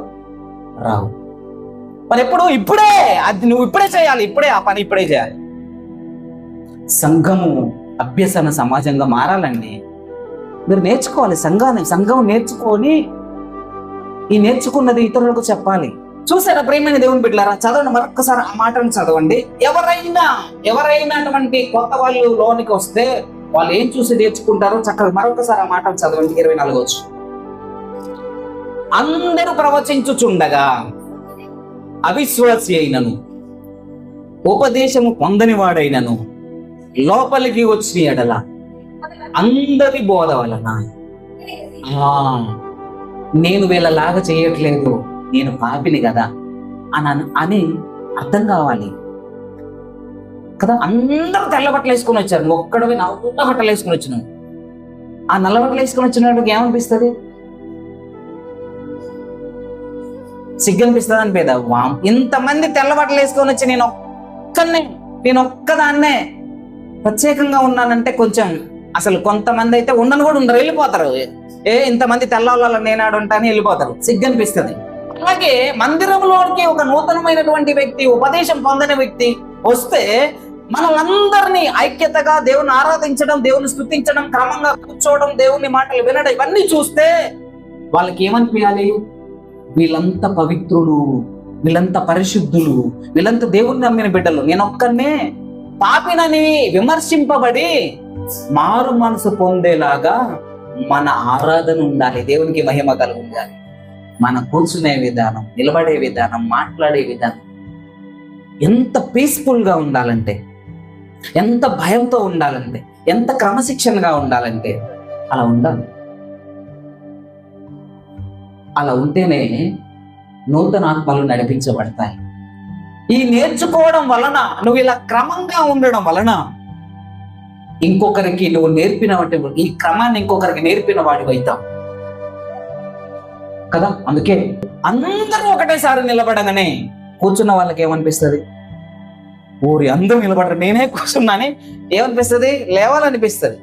రావు. మరి ఇప్పుడే అది నువ్వు ఇప్పుడే చేయాలి, ఇప్పుడే ఆ పని ఇప్పుడే చేయాలి. సంఘము అభ్యసన సమాజంగా మారాలండి. మీరు నేర్చుకోవాలి, సంఘం నేర్చుకొని ఈ నేర్చుకున్నది ఇతరులకు చెప్పాలి. చూసారా ప్రియమైన దేవుని బిడ్డలారా, చదవండి మరొక్కసారి ఆ మాటను చదవండి. ఎవరైనా అటువంటి కొత్త వాళ్ళు లోనికి వస్తే వాళ్ళు ఏం చూసి నేర్చుకుంటారో చక్కగా మరొకసారి ఆ మాటను చదవండి. 24వ వచనం. అందరూ ప్రవచించుచుండగా అవిశ్వాసి అయినను ఉపదేశము పొందని వాడైనను లోపలికి వచ్చిన ఎడల అందరి బోధ వలన నేను వీళ్ళలాగా చేయట్లేదు, నేను పాపిని కదా అని అర్థం కావాలి కదా. అందరూ తెల్ల బట్టలు వేసుకొని వచ్చారు, నువ్వు ఒక్కడవి నల్ల బట్టలు వేసుకొని వచ్చినావు. ఆ నల్ల బట్టలు వేసుకొని వచ్చినప్పుడు ఏమనిపిస్తుంది? సిగ్గనిపిస్తుంది అని పేద ఇంతమంది తెల్లబట్టలు వేసుకొని వచ్చి నేను ఒక్కదాన్నే ప్రత్యేకంగా ఉన్నానంటే కొంచెం, అసలు కొంతమంది అయితే ఉండను కూడా ఉండరు, వెళ్ళిపోతారు. ఇంతమంది తెల్లవాళ్ళ నేనాడు ఉంటాను వెళ్ళిపోతారు, సిగ్గనిపిస్తుంది. అలాగే మందిరంలోకి ఒక నూతనమైనటువంటి వ్యక్తి, ఉపదేశం పొందిన వ్యక్తి వస్తే మనలందరినీ ఐక్యతగా దేవుని ఆరాధించడం, దేవుని స్తుతించడం, క్రమంగా కూర్చోవడం, దేవుని మాటలు వినడం, ఇవన్నీ చూస్తే వాళ్ళకి ఏమనిపించాలి? వీళ్ళంతా పవిత్రులు, వీళ్ళంతా పరిశుద్ధులు, వీళ్ళంతా దేవుణ్ణి నమ్మిన బిడ్డలు, నేనొక్కనే పాపినని విమర్శింపబడి మారు మనసు పొందేలాగా మన ఆరాధన ఉండాలి. దేవునికి మహిమ కలుగుండాలి. మన కూర్చునే విధానం, నిలబడే విధానం, మాట్లాడే విధానం ఎంత పీస్ఫుల్ గా ఉండాలంటే, ఎంత భయంతో ఉండాలంటే, ఎంత క్రమశిక్షణగా ఉండాలంటే అలా ఉండాలి. అలా ఉంటేనే నూతన ఆత్మలు నడిపించబడతాయి. ఈ నేర్చుకోవడం వలన, నువ్వు ఇలా క్రమంగా ఉండడం వలన ఇంకొకరికి నువ్వు నేర్పినవంటే, ఈ క్రమాన్ని ఇంకొకరికి నేర్పిన వాడివి అవుతావు కదా. అందుకే అందరూ ఒకటేసారి నిలబడగానే కూర్చున్న వాళ్ళకి ఏమనిపిస్తుంది? ఊరి అందరూ నిలబడరు, నేనే కూర్చున్నాని ఏమనిపిస్తుంది? లేవాలనిపిస్తుంది.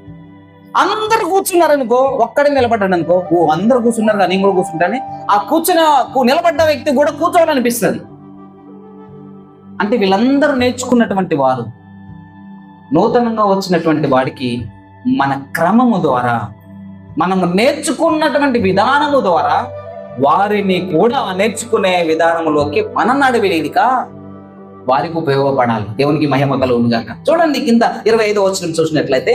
అందరు కూర్చున్నారనుకో, ఒక్కడే నిలబడ్డాడు అనుకో, అందరు కూర్చున్నారు కానీ నేను కూడా కూర్చుంటానే, ఆ నిలబడ్డ వ్యక్తి కూడా కూర్చోవాలనిపిస్తుంది. అంటే వీళ్ళందరూ నేర్చుకున్నటువంటి వారు, నూతనంగా వచ్చినటువంటి వాడికి మన క్రమము ద్వారా, మనము నేర్చుకున్నటువంటి విధానము ద్వారా వారిని కూడా నేర్చుకునే విధానములోకి మన నడవలేక వారికి ఉపయోగపడాలి. దేవునికి మహిమ కలుగును గాక. చూడండి కింద 25వ వచనం చూసినట్లయితే,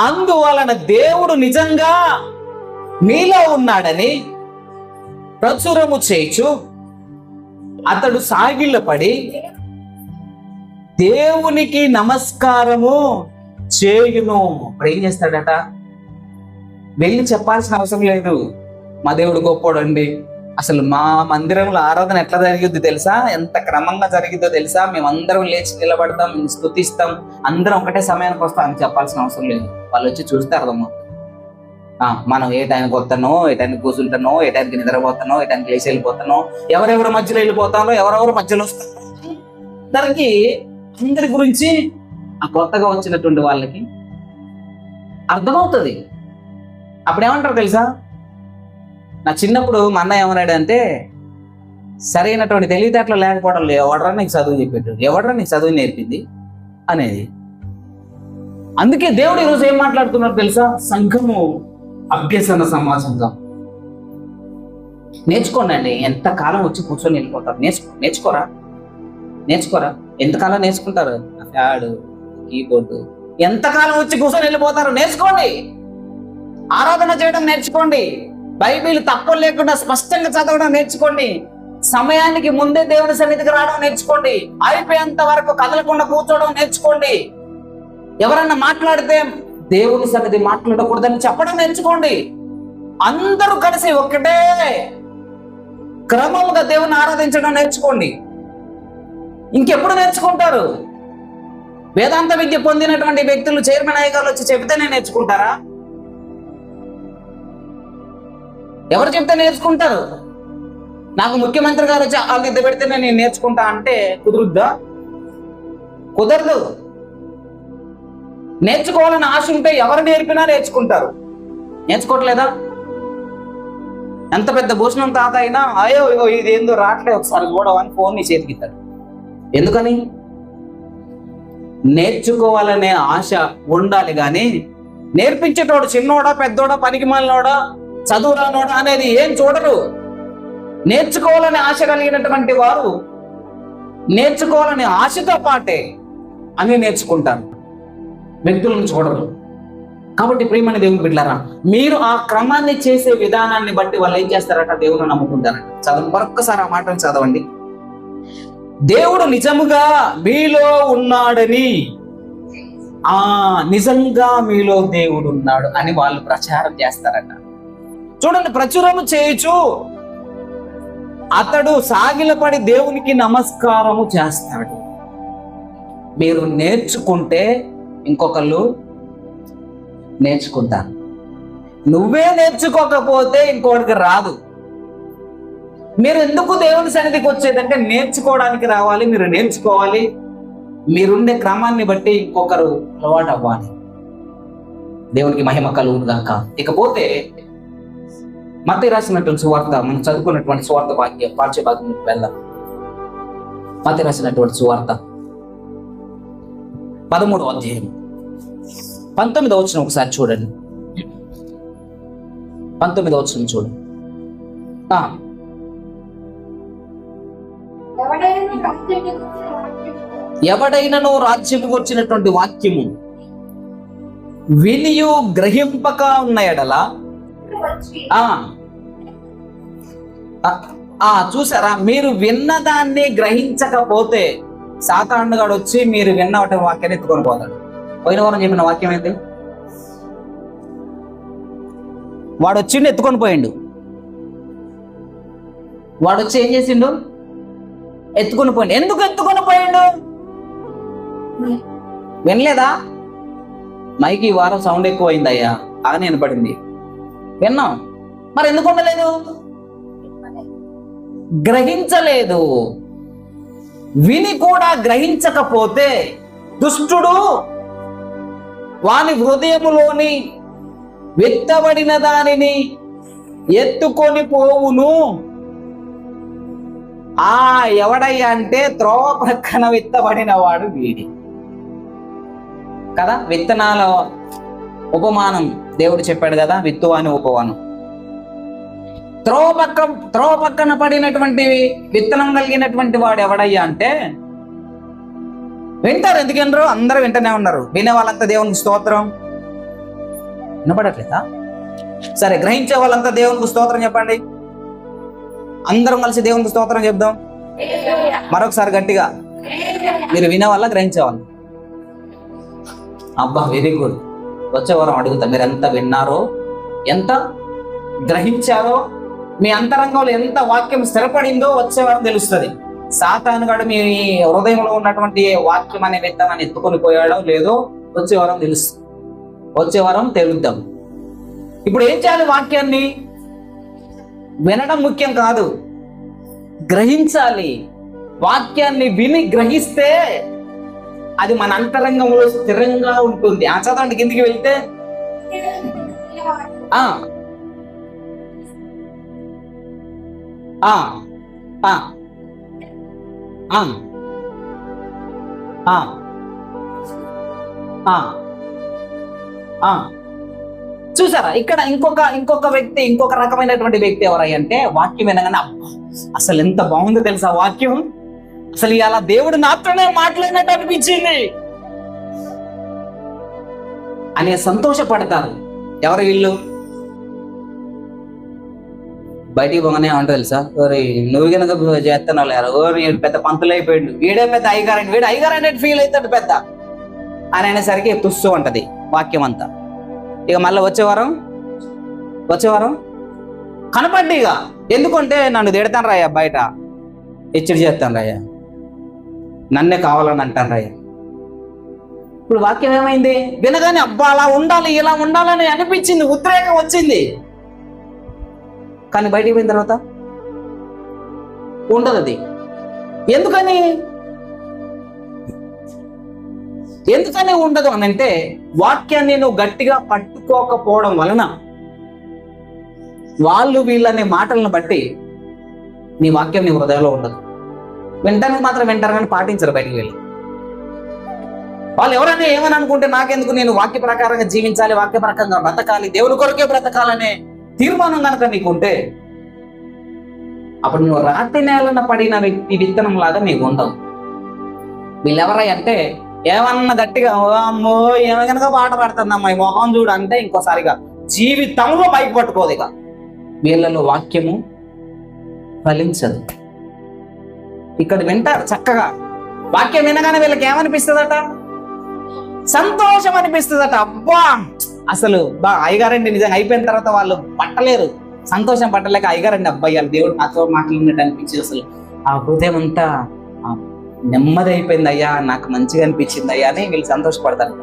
అందువలన దేవుడు నిజంగా మీలో ఉన్నాడని ప్రచురము చేయుచు అతడు సాగిలపడి దేవునికి నమస్కారము చేయును. ఇప్పుడు ఏం చేస్తాడట? వెళ్ళి చెప్పాల్సిన అవసరం లేదు, మా దేవుడు గొప్పోడండి, అసలు మా మందిరంలో ఆరాధన ఎట్లా జరిగిద్దో తెలుసా, ఎంత క్రమంగా జరిగిద్దో తెలుసా, మేమందరం లేచి నిలబడతాం, స్తుతిస్తాం, అందరం ఒకటే సమయానికి వస్తాం అని చెప్పాల్సిన అవసరం లేదు. వాళ్ళు వచ్చి చూస్తే అర్థమవుతుంది. మనం ఏ టైంకి వస్తానో, ఏ టైంకి కూర్చుంటానో, ఏ టైంకి నిద్రపోతానో, ఏ టైంకి లేచి వెళ్ళిపోతానో, ఎవరెవరి మధ్యలో వెళ్ళిపోతానో, ఎవరెవరు మధ్యలో వస్తానో, అందరి గురించి ఆ కొత్తగా వచ్చినటువంటి వాళ్ళకి అర్థమవుతుంది. అప్పుడు ఏమంటారు తెలుసా? నా చిన్నప్పుడు మా అన్న ఏమన్నాడంటే, సరైనటువంటి తెలివితేటలు లేకపోవడం, ఎవడరా నీకు చదువు చెప్పేటప్పుడు, ఎవడరా నీకు చదువు నేర్పింది అనేది. అందుకే దేవుడు ఈరోజు ఏం మాట్లాడుతున్నారు తెలుసా? సంఘము అభ్యసన సమాజంగా నేర్చుకోండి. ఎంతకాలం వచ్చి కూర్చొని వెళ్ళిపోతారు? నేర్చుకోరా? ఎంతకాలం నేర్చుకుంటారు? ప్యాడ్, కీబోర్డు, ఎంతకాలం వచ్చి కూర్చొని వెళ్ళిపోతారు? నేర్చుకోండి. ఆరాధన చేయడం నేర్చుకోండి. బైబిల్ తప్పులు లేకుండా స్పష్టంగా చదవడం నేర్చుకోండి. సమయానికి ముందే దేవుని సన్నిధికి రావడం నేర్చుకోండి. అయిపోయేంత వరకు కదలకుండా కూర్చోవడం నేర్చుకోండి. ఎవరన్నా మాట్లాడితే దేవుని సన్నిధి మాట్లాడకూడదని చెప్పడం నేర్చుకోండి. అందరూ కలిసి ఒకటే క్రమంగా దేవుని ఆరాధించడం నేర్చుకోండి. ఇంకెప్పుడు నేర్చుకుంటారు? వేదాంత విద్య పొందినటువంటి వ్యక్తులు, చైర్మన్ అయ్యగారు వచ్చి చెబితేనే నేర్చుకుంటారా? ఎవరు చెప్తే నేర్చుకుంటారు? నాకు ముఖ్యమంత్రి గారు వచ్చి ఆ విద్య పెడితేనే నేను నేర్చుకుంటా అంటే కుదురుద్దా? కుదరదు. నేర్చుకోవాలని ఆశ ఉంటే ఎవరు నేర్పినా నేర్చుకుంటారు. నేర్చుకోవట్లేదా? ఎంత పెద్ద భూషణం తాత అయినా, అయ్యో ఇది ఏందో రావట్లేదు, ఒకసారి కూడా అని ఫోన్ నీ చేతికిస్తాడు. ఎందుకని? నేర్చుకోవాలనే ఆశ ఉండాలి కానీ నేర్పించేటోడు చిన్నోడా, పెద్దోడా, పనికి మాలినోడా, చదువురానోడా అనేది ఏం చూడరు. నేర్చుకోవాలనే ఆశ కలిగినటువంటి వారు నేర్చుకోవాలనే ఆశతో పాటే అన్ని నేర్చుకుంటారు, వ్యక్తులను చూడరు. కాబట్టి ప్రియమైన దేవుని బిడ్డలారా, మీరు ఆ క్రమాన్ని చేసే విధానాన్ని బట్టి వాళ్ళు ఏం చేస్తారట? దేవుని నమ్ముకుంటారట. చదవండి, మరొక్కసారి ఆ మాటను చదవండి. దేవుడు నిజముగా మీలో ఉన్నాడని, నిజంగా మీలో దేవుడు ఉన్నాడు అని వాళ్ళు ప్రచారం చేస్తారట. చూడండి, ప్రచురము చేయుచు అతడు సాగిలపడి దేవునికి నమస్కారము చేస్తాడు. మీరు నేర్చుకుంటే ఇంకొకళ్ళు నేర్చుకుంటారు. నువ్వే నేర్చుకోకపోతే ఇంకోటికి రాదు. మీరు ఎందుకు దేవుని సన్నిధికి వచ్చేదంటే నేర్చుకోవడానికి రావాలి. మీరు నేర్చుకోవాలి, మీరుండే క్రమాన్ని బట్టి ఇంకొకరు అలవాటు అవ్వాలి. దేవునికి మహిమ కలుగును గాక. ఇకపోతే మత్తయి రాసినటువంటి సువార్త, మనం చదువుకున్నటువంటి సువార్త పాఠ్య భాగం వెళ్దాం. మత్తయి రాసినటువంటి సువార్త 13వ అధ్యాయం 19వ వచనం ఒకసారి చూడండి. 19వ వచనం చూడండి. ఎవడైనను రాజ్యము వచ్చినటువంటి వాక్యము వినియు గ్రహింపక ఉన్న ఎడల, చూసారా, మీరు విన్నదాన్ని గ్రహించకపోతే సాతానుగాడు వచ్చి మీరు విన్న వాక్యాన్ని ఎత్తుకొని పోతాడు. పోయిన వారం చెప్పిన వాక్యం ఏంటి? వాడు వచ్చిండు, ఎత్తుకొని పోయిండు. వాడు వచ్చి ఏం చేసిండు? ఎత్తుకొని పోయిండు. ఎందుకు ఎత్తుకొని పోయిండు? వినలేదా? మైకి ఈ వారం సౌండ్ ఎక్కువ అయిందయ్యా, బాగానే వినపడింది, విన్నాం. మరి ఎందుకు ఉండలేదు? గ్రహించలేదు. విని కూడా గ్రహించకపోతే దుష్టుడు వాని హృదయములోని విత్తబడిన దానిని ఎత్తుకొని పోవును. ఎవడయ్యా అంటే త్రోవ ప్రక్కన విత్తబడిన వాడు వీడి కదా. విత్తనాల ఉపమానం దేవుడు చెప్పాడు కదా, విత్తువాని ఉపమానం. త్రోవ పక్కన పడినటువంటి విత్తనం కలిగినటువంటి వాడు ఎవడయ్యా అంటే, వింటారు. ఎందుకు వినరు? అందరూ వింటూనే ఉన్నారు. వినే వాళ్ళంతా దేవునికి స్తోత్రం. వినపడట్లేదా? సరే, గ్రహించే వాళ్ళంతా దేవునికి స్తోత్రం చెప్పండి. అందరం కలిసి దేవునికి స్తోత్రం చెప్దాం మరొకసారి గట్టిగా. మీరు వినే వాళ్ళ, గ్రహించే వాళ్ళు? అబ్బా, వెరీ గుడ్. వచ్చే వారం అడుగుతా, మీరు ఎంత విన్నారో, ఎంత గ్రహించారో, మీ అంతరంగంలో ఎంత వాక్యం స్థిరపడిందో వచ్చే వారం తెలుస్తుంది. సాతానుగాడు మీ హృదయంలో ఉన్నటువంటి వాక్యం అనే విత్తనాన్ని ఎత్తుకొని పోయాడో లేదో వచ్చే వారం తెలుస్తుంది. వచ్చే వారం తెలుద్దాం. ఇప్పుడు ఏం చేయాలి? వాక్యాన్ని వినడం ముఖ్యం కాదు, గ్రహించాలి. వాక్యాన్ని విని గ్రహిస్తే అది మన అంతరంగంలో స్థిరంగా ఉంటుంది. చదవండి, కిందికి వెళ్తే చూసారా, ఇక్కడ ఇంకొక వ్యక్తి, ఇంకొక రకమైనటువంటి వ్యక్తి ఎవరై అంటే, వాక్యం వినగానే అసలు ఎంత బాగుందో తెలుసా వాక్యం, అసలు ఇలా దేవుడు నాతోనే మాట్లాడినట్టు అనిపించింది అనే సంతోషపడతారు. ఎవరు వీళ్ళు? బయటికి పోగానే ఏమంటారు తెలుసా, నువ్వు కనుక చేస్తున్నావు లేరు, పెద్ద పంతులు అయిపోయాడు, వీడే పెద్ద అయ్యగారండి, వీడు అయ్యగారు అనేది ఫీల్ అవుతాడు పెద్ద అని అనేసరికి తుస్సు ఉంటది వాక్యం అంతా. ఇక మళ్ళీ వచ్చే వారం కనపడ్డి. ఇక ఎందుకంటే నన్ను తిడతాను రాయ్యా, బయట హెచ్చడి చేస్తాను రాయ్యా, నన్నే కావాలని అంటాను రాయ్యా. ఇప్పుడు వాక్యం ఏమైంది? వినగానే అబ్బా అలా ఉండాలి, ఇలా ఉండాలని అనిపించింది, ఉద్రేకం వచ్చింది. కానీ బయటికి పోయిన తర్వాత ఉండదు అది. ఎందుకని ఉండదు అని అంటే, వాక్యాన్ని నువ్వు గట్టిగా పట్టుకోకపోవడం వలన వాళ్ళు వీళ్ళనే మాటలను బట్టి నీ వాక్యం నీ హృదయంలో ఉండదు. వినటానికి మాత్రం వింటారు కానీ పాటించరు. బయటికి వెళ్ళి వాళ్ళు ఎవరైనా ఏమని అనుకుంటే నాకెందుకు, నేను వాక్య ప్రకారంగా జీవించాలి, వాక్య ప్రకారంగా బ్రతకాలి, దేవుని కొరకే బ్రతకాలనే తీర్మానం కనుక నీకుంటే, అప్పుడు నువ్వు రాతి నేలన పడిన వ్యక్తి విత్తనం లాగా నీకు ఉండవు. వీళ్ళెవరై అంటే, ఏమన్నా గట్టిగా అమ్మో ఏమో కనుక పాట పాడుతుందమ్మా ఈ మొహం చూడు అంటే ఇంకోసారిగా జీవితంలో బయట పట్టుకోదు. ఇక వీళ్ళలో వాక్యము ఫలించదు. ఇక్కడ వింటారు చక్కగా, వాక్యం వినగానే వీళ్ళకి ఏమనిపిస్తుందట? సంతోషం అనిపిస్తుందట. అబ్బా అసలు అయ్యగారండి, నిజంగా అయిపోయిన తర్వాత వాళ్ళు పట్టలేరు, సంతోషం పట్టలేక అయ్యగారండి అబ్బాయి దేవుడు నాతో మాట్లాడినట్టు అనిపించింది, అసలు ఆ హృదయం అంతా నెమ్మది అయిపోయింది అయ్యా, నాకు మంచిగా అనిపించింది అయ్యా అని వీళ్ళు సంతోషపడతారు.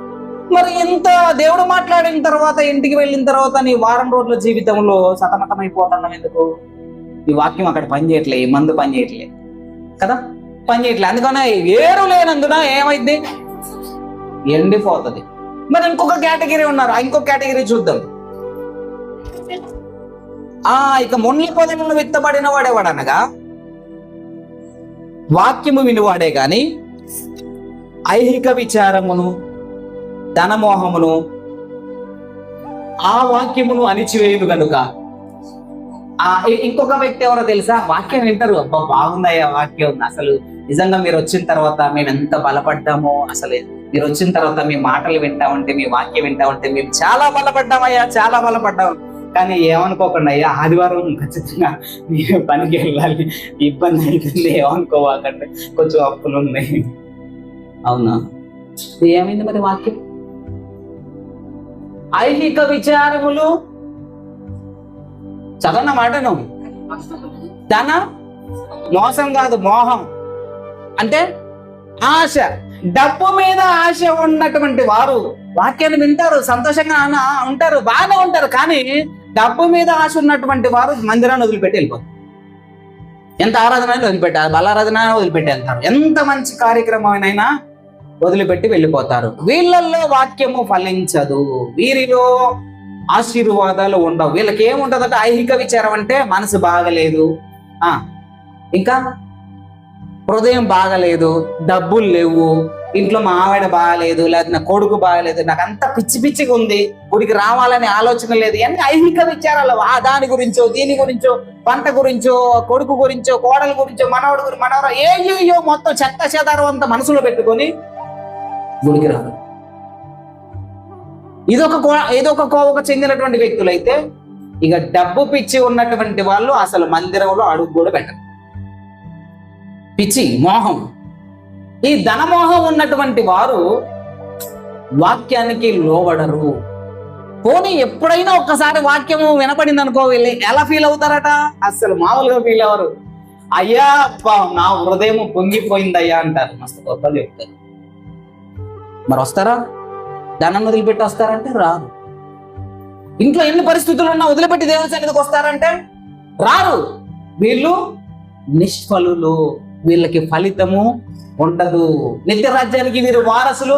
మరి ఇంత దేవుడు మాట్లాడిన తర్వాత ఇంటికి వెళ్ళిన తర్వాత నీ వారం రోజుల జీవితంలో సతమతమైపోతున్నాం ఎందుకు? ఈ వాక్యం అక్కడ పని చేయట్లే, ఈ మందు పని చేయట్లే కదా, పని చేయట్లే. అందుకనే ఏరు లేనందున ఏమైంది? ఎండిపోతుంది. మరి ఇంకొక కేటగిరీ ఉన్నారు, ఇంకొక కేటగిరీ చూద్దాం. ఇక మొండ్ల పొదలను విత్తబడిన వాడేవాడనగా వాక్యము వినివాడే గాని ఐహిక విచారమును ధనమోహమును ఆ వాక్యమును అణిచివేయును గనుక. ఇంకొక వ్యక్తి ఎవరో తెలుసా? వాక్యం వింటారు, అబ్బా బాగుందయ్యా వాక్యం, అసలు నిజంగా మీరు వచ్చిన తర్వాత మేము ఎంత బలపడ్డామో, అసలు మీరు వచ్చిన తర్వాత మీ మాటలు వింటామంటే, మీ వాక్యం వింటామంటే మేము చాలా బలపడ్డామయ్యా, చాలా బలపడ్డాము. కానీ ఏమనుకోకుండా అయ్యా, ఆదివారం ఖచ్చితంగా మీ పనికి వెళ్ళాలి, ఇబ్బంది అవుతుంది, ఏమనుకోవాలంటే కొంచెం అప్పులు ఉన్నాయి. అవునా? ఏమైంది మరి వాక్యం? ఐహిక విచారములు చదవన్న మాటను, ధన మోసం కాదు, మోహం అంటే ఆశ, డబ్బు మీద ఆశ ఉన్నటువంటి వారు వాక్యాన్ని వింటారు, సంతోషంగా ఉంటారు, బాగానే ఉంటారు. కానీ డబ్బు మీద ఆశ ఉన్నటువంటి వారు మందిరాన్ని వదిలిపెట్టి వెళ్ళిపోతారు. ఎంత ఆరాధన వదిలిపెట్టారు, బలారాధన వదిలిపెట్టి వెళ్తారు, ఎంత మంచి కార్యక్రమమైనా వదిలిపెట్టి వెళ్ళిపోతారు. వీళ్ళల్లో వాక్యము ఫలించదు, వీరిలో ఆశీర్వాదాలు ఉండవు. వీళ్ళకి ఏముంటదంటే ఐహిక విచారం అంటే మనసు బాగలేదు, ఇంకా హృదయం బాగలేదు, డబ్బులు లేవు, ఇంట్లో మా ఆవిడ బాగలేదు, లేదా నా కొడుకు బాగలేదు, నాకు అంతా పిచ్చి పిచ్చిగా ఉంది, గుడికి రావాలనే ఆలోచన లేదు, అన్ని ఐహిక విచారాలు. దాని గురించో దీని గురించో, పంట గురించో, కొడుకు గురించో, కోడల గురించో, మనవడు గురించి, మనవరు ఏయో మొత్తం చెత్త చెదారం అంతా మనసులో పెట్టుకొని గుడికి రాదు. ఇదొక కోవకు చెందినటువంటి వ్యక్తులు అయితే, ఇక డబ్బు పిచ్చి ఉన్నటువంటి వాళ్ళు అసలు మందిరంలో అడుగు కూడా పెట్టరు. పిచ్చి మోహం, ఈ ధనమోహం ఉన్నటువంటి వారు వాక్యానికి లోబడరు. పోనీ ఎప్పుడైనా ఒక్కసారి వాక్యము వినపడింది అనుకో, వీళ్ళు ఎలా ఫీల్ అవుతారట? అసలు మామూలుగా ఫీల్ అవ్వరు. అయ్యా నా హృదయం పొంగిపోయిందయ్యా అంటారు, మస్తు గొప్పగా చెప్తారు. మరి వస్తారా? ధనం వదిలిపెట్టి వస్తారంటే రారు. ఇంట్లో ఎన్ని పరిస్థితులు ఉన్నా వదిలిపెట్టి దేవుని సన్నిధికి వస్తారంటే రారు. వీళ్ళు నిష్ఫలులు, వీళ్ళకి ఫలితము ఉండదు, నిత్య రాజ్యానికి వీరు వారసులు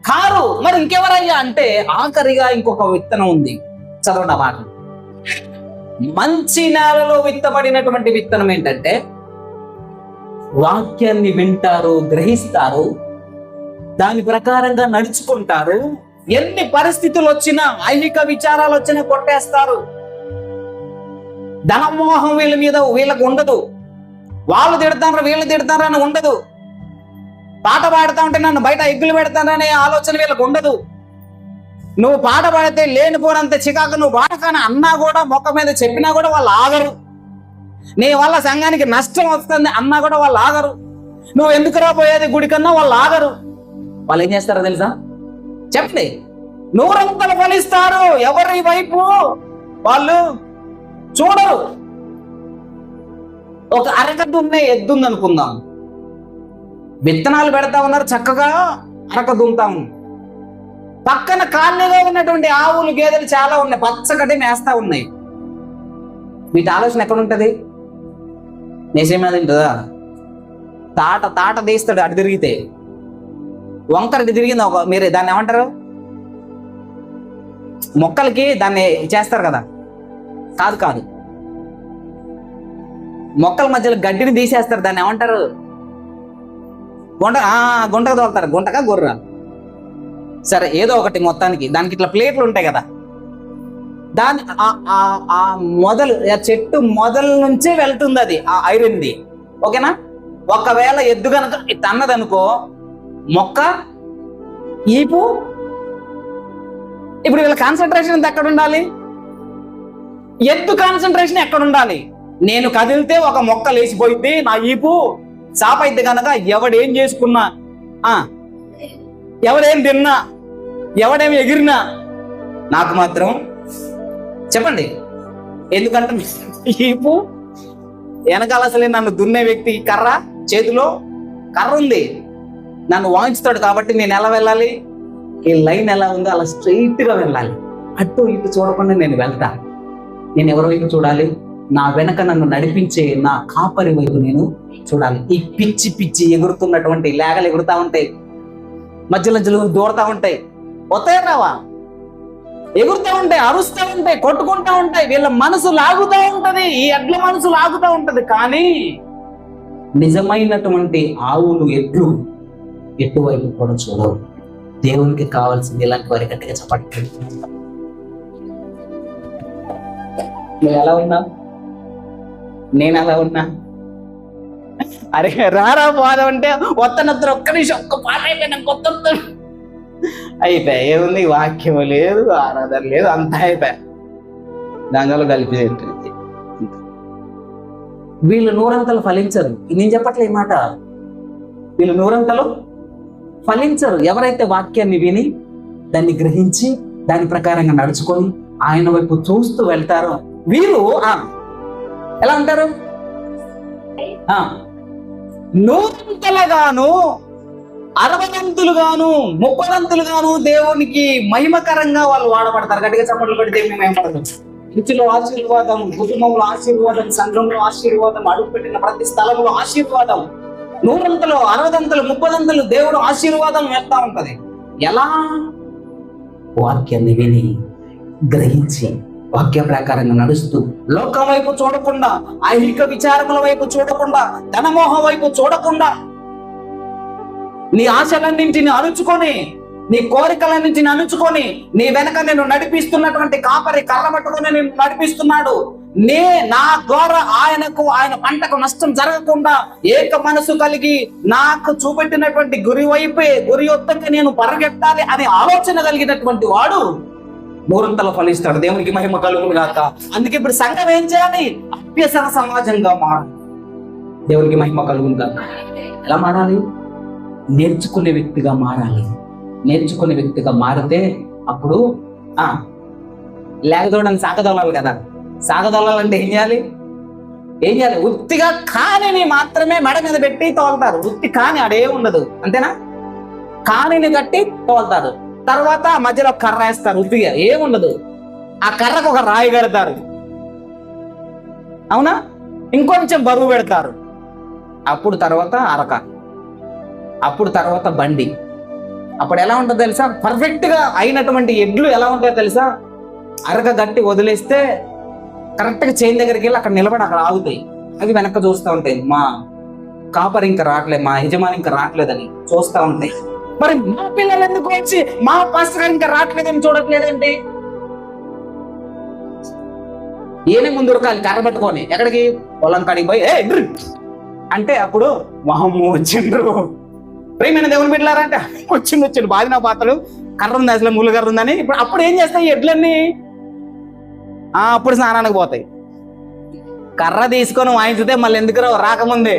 కారు. మరి ఇంకెవరయ్యా అంటే ఆఖరిగా ఇంకొక విత్తనం ఉంది, చదవండి ఆ మాట. మంచి నేలలో విత్తబడినటువంటి విత్తనం ఏంటంటే వాక్యాన్ని వింటారు, గ్రహిస్తారు, దాని ప్రకారంగా నడుచుకుంటారు. ఎన్ని పరిస్థితులు వచ్చినా, ఐహిక విచారాలు వచ్చినా కొట్టేస్తారు. ధనమోహం వీళ్ళకు ఉండదు. వాళ్ళు తిడతారు, వీళ్ళు తిడతారు అని ఉండదు. పాట పాడుతా ఉంటే నన్ను బయట ఎగ్గులు పెడతాననే ఆలోచన వీళ్ళకు ఉండదు. నువ్వు పాట పాడితే లేనిపోనంత చికాకు నువ్వు పాడకాని అన్నా కూడా, మొక్క మీద చెప్పినా కూడా వాళ్ళు ఆగరు. నీ వల్ల సంఘానికి నష్టం వస్తుంది అన్నా కూడా వాళ్ళు ఆగరు. నువ్వు ఎందుకు రాబోయేది గుడికన్నా వాళ్ళు ఆగరు. వాళ్ళు ఏం చేస్తారో తెలుసా? చెప్పండి. నూరంతలు ఫలిస్తారు, ఎవరి వైపు వాళ్ళు చూడరు. ఒక అరకద్దు ఎద్దుంది అనుకుందాం, విత్తనాలు పెడతా ఉన్నారు, చక్కగా అరక దుంతాము. పక్కన ఖాళీగా ఉన్నటువంటి ఆవులు, గేదెలు చాలా ఉన్నాయి, పచ్చగడ్డి మేస్తా ఉన్నాయి. వీటి ఆలోచన ఎక్కడ ఉంటది? నేసేమీ తింటుందా? తాట తీస్తాడు అటు తిరిగితే. వంకర తిరిగింది మీరు దాన్ని ఏమంటారు? మొక్కలకి దాన్ని చేస్తారు కదా, కాదు, మొక్కల మధ్యలో గడ్డిని తీసేస్తారు, దాన్ని ఏమంటారు? గుంటగా తోలుతారు, గుంటగా గొర్ర, సరే ఏదో ఒకటి. మొత్తానికి దానికి ఇట్లా ప్లేట్లు ఉంటాయి కదా, దాని చెట్టు మొదలు నుంచే వెళ్తుంది అది, ఆ ఐరన్ది. ఓకేనా? ఒకవేళ ఎద్దు కనుక తన్నదనుకో, మొక్క ఈపు. ఇప్పుడు వీళ్ళ కాన్సన్ట్రేషన్ ఎక్కడ ఉండాలి? ఎద్దు కాన్సన్ట్రేషన్ ఎక్కడ ఉండాలి? నేను కదిలితే ఒక మొక్క లేచిపోయింది, నా ఈపు చాపైద్ది కనుక ఎవడేం చేసుకున్నా, ఎవడేం తిన్నా, ఎవడేం ఎగిరినా నాకు మాత్రం చెప్పండి. ఎందుకంటే ఈపు వెనకాల అసలే నన్ను దున్నే వ్యక్తి చేతిలో కర్ర ఉంది, నన్ను వాయించుతాడు. కాబట్టి నేను ఎలా వెళ్ళాలి? ఈ లైన్ ఎలా ఉందో అలా స్ట్రైట్ గా వెళ్ళాలి. అటు ఇటు చూడకుండా నేను వెళ్తా. నేను ఎవరి వైపు చూడాలి? నా వెనక నన్ను నడిపించే నా కాపరి వైపు నేను చూడాలి. ఈ పిచ్చి పిచ్చి ఎగురుతున్నటువంటి లేగలు ఎగురుతా ఉంటాయి, మధ్యలో దూరతా ఉంటాయి, వస్తాయి రావా, ఎగురుతూ ఉంటాయి, అరుస్తూ ఉంటాయి, కొట్టుకుంటూ ఉంటాయి. వీళ్ళ మనసు లాగుతూ ఉంటది, ఈ ఎడ్ల మనసు లాగుతూ ఉంటది. కానీ నిజమైనటువంటి ఆవులు, ఎడ్లు ఎటువైపు కూడా చూడవు. దేవునికి కావాల్సింది ఇలాంటి వారి గట్టిగా చెప్పండి. నువ్వు ఎలా ఉన్నా, నేను ఎలా ఉన్నా, అరే రారా పోదాం అంటే వత్తనత్తరు, ఒక్క నిమిషం, ఒక్క పాట అయిపోయినా కొత్త అయిపోయా. ఏముంది, వాక్యం లేదు, ఆరాధన లేదు, అంతా అయిపోయా. దానివల్ల కలిపి వీళ్ళు నూరంతలు ఫలించరు. నేను చెప్పట్లే ఈ మాట, వీళ్ళు నూరంతలు ఫలించరు. ఎవరైతే వాక్యాన్ని విని దాన్ని గ్రహించి దాని ప్రకారంగా నడుచుకొని ఆయన వైపు చూస్తూ వెళ్తారో వీరు ఎలా ఉంటారు? నూరంతలుగాను, 60 30 దేవునికి మహిమకరంగా వాళ్ళు వాడబడతారు. గట్టిగా చప్పట్లు పెట్టి దేవుని మహిమపడతారు. ఇంటిలో ఆశీర్వాదం, కుటుంబంలో ఆశీర్వాదం, సంఘంలో ఆశీర్వాదం, అడుగు పెట్టిన ప్రతి స్థలంలో ఆశీర్వాదం. 100 60 30 దేవుడు ఆశీర్వాదం వేస్తా ఉంటది. ఎలా? వాక్యాన్ని విని గ్రహించి వాక్య ప్రకారంగా నడుస్తూ, లోకం వైపు చూడకుండా, ఐహిక విచారముల వైపు చూడకుండా, ధనమోహ వైపు చూడకుండా, నీ ఆశలన్నింటిని అణుచుకొని, నీ కోరికలన్నింటిని అణుచుకొని, నీ వెనక నేను నడిపిస్తున్నటువంటి కాపరి కర్ర పట్టుకొని నేను నడిపిస్తున్నాడు. నా ద్వారా ఆయన పంటకు నష్టం జరగకుండా ఏక మనసు కలిగి నాకు చూపెట్టినటువంటి గురి వైపే, గురి యొద్దకి నేను పరిగెత్తాలి అనే ఆలోచన కలిగినటువంటి వాడు 100 ఫలిస్తాడు. దేవునికి మహిమ కలుగును గాక. అందుకే ఇప్పుడు సంఘం ఏం చేయాలి? అభ్యసన సమాజంగా మారాలి. దేవునికి మహిమ కలుగును గాక. ఎలా మారాలి? నేర్చుకునే వ్యక్తిగా మారాలి. నేర్చుకునే వ్యక్తిగా మారితే అప్పుడు లేకదోడని సాగదోలాలి కదా. సాగదోలాలంటే ఏం చేయాలి? ఉత్తిగా కానిని మాత్రమే మెడ మీద పెట్టి తోలుతారు. ఉత్తి కాని అడే ఉండదు, అంతేనా? కానిని కట్టి తోలుతారు. తర్వాత మధ్యలో కర్ర వేస్తారు, ఉత్తిగా ఏముండదు. ఆ కర్రకు ఒక రాయి కడతారు, అవునా? ఇంకొంచెం బరువు పెడతారు. అప్పుడు తర్వాత అరక, అప్పుడు తర్వాత బండి. అప్పుడు ఎలా ఉంటుందో తెలుసా? పర్ఫెక్ట్ గా అయినటువంటి ఎడ్లు ఎలా ఉంటాయో తెలుసా? అరక గట్టి వదిలేస్తే కరెక్ట్ గా చైన్ దగ్గరికి వెళ్ళి అక్కడ నిలబడి అక్కడ ఆగుతాయి. అవి వెనక్కి చూస్తూ ఉంటాయి, మా కాపరి ఇంకా రావట్లేదు, మా యజమాని ఇంకా రావట్లేదని చూస్తూ ఉంటాయి. మరి మా పిల్లలు ఎందుకు వచ్చి మా పాస్టర్ ఇంకా రావట్లేదని చూడట్లేదండి? ఏనే ముందు ఉరకాలి కర్ర పట్టుకొని, ఎక్కడికి? పొలం కాడికి పోయి అంటే అప్పుడు వాహమ్మ వచ్చిండ్రు, ప్రేమైన దేవుని బిడ్డలారంటే వచ్చిండు బాధిన పాత్రలు, కర్ర ఉంది అసలు, ముళ్ళు కర్ర ఉందని. ఇప్పుడు అప్పుడు ఏం చేస్తాయి ఎడ్లన్నీ? అప్పుడు స్నానానికి పోతాయి. కర్ర తీసుకొని వాయించితే మళ్ళీ ఎందుకు రాకముందే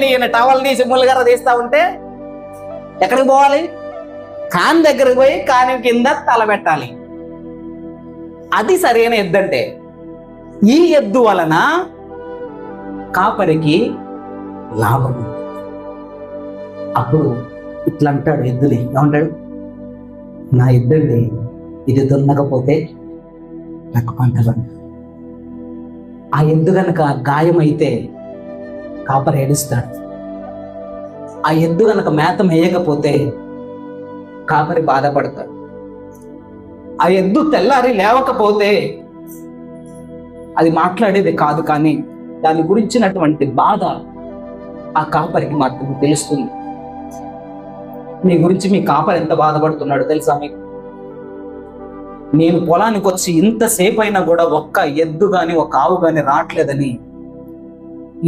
ఈయన టవల్ తీసి ముళ్ళగర్ర తీస్తా ఉంటే ఎక్కడికి పోవాలి? కాని దగ్గరికి పోయి కాని కింద తల పెట్టాలి. అది సరైన ఎద్దు అంటే. ఈ ఎద్దు వలన కాపరికి లాభం. అప్పుడు ఇట్లా అంటాడు ఎద్దుని, ఏమంటాడు? నా ఎద్దండి, ఇది దున్నకపోతే నాకు పంటలు. ఆ ఎద్దు గనక గాయమైతే కాపరి ఏడుస్తాడు. ఆ ఎద్దు గనక మేత మేయకపోతే కాపరి బాధపడతాడు. ఆ ఎద్దు తెల్లారి లేవకపోతే అది మాట్లాడేది కాదు, కానీ దాని గురించినటువంటి బాధ ఆ కాపరికి మాత్రమే తెలుస్తుంది. మీ గురించి మీ కాపరి ఎంత బాధపడుతున్నాడో తెలుసా మీకు? నేను పొలానికి వచ్చి ఇంతసేపు అయినా కూడా ఒక్క ఎద్దు గాని ఒక ఆవు గాని రావట్లేదని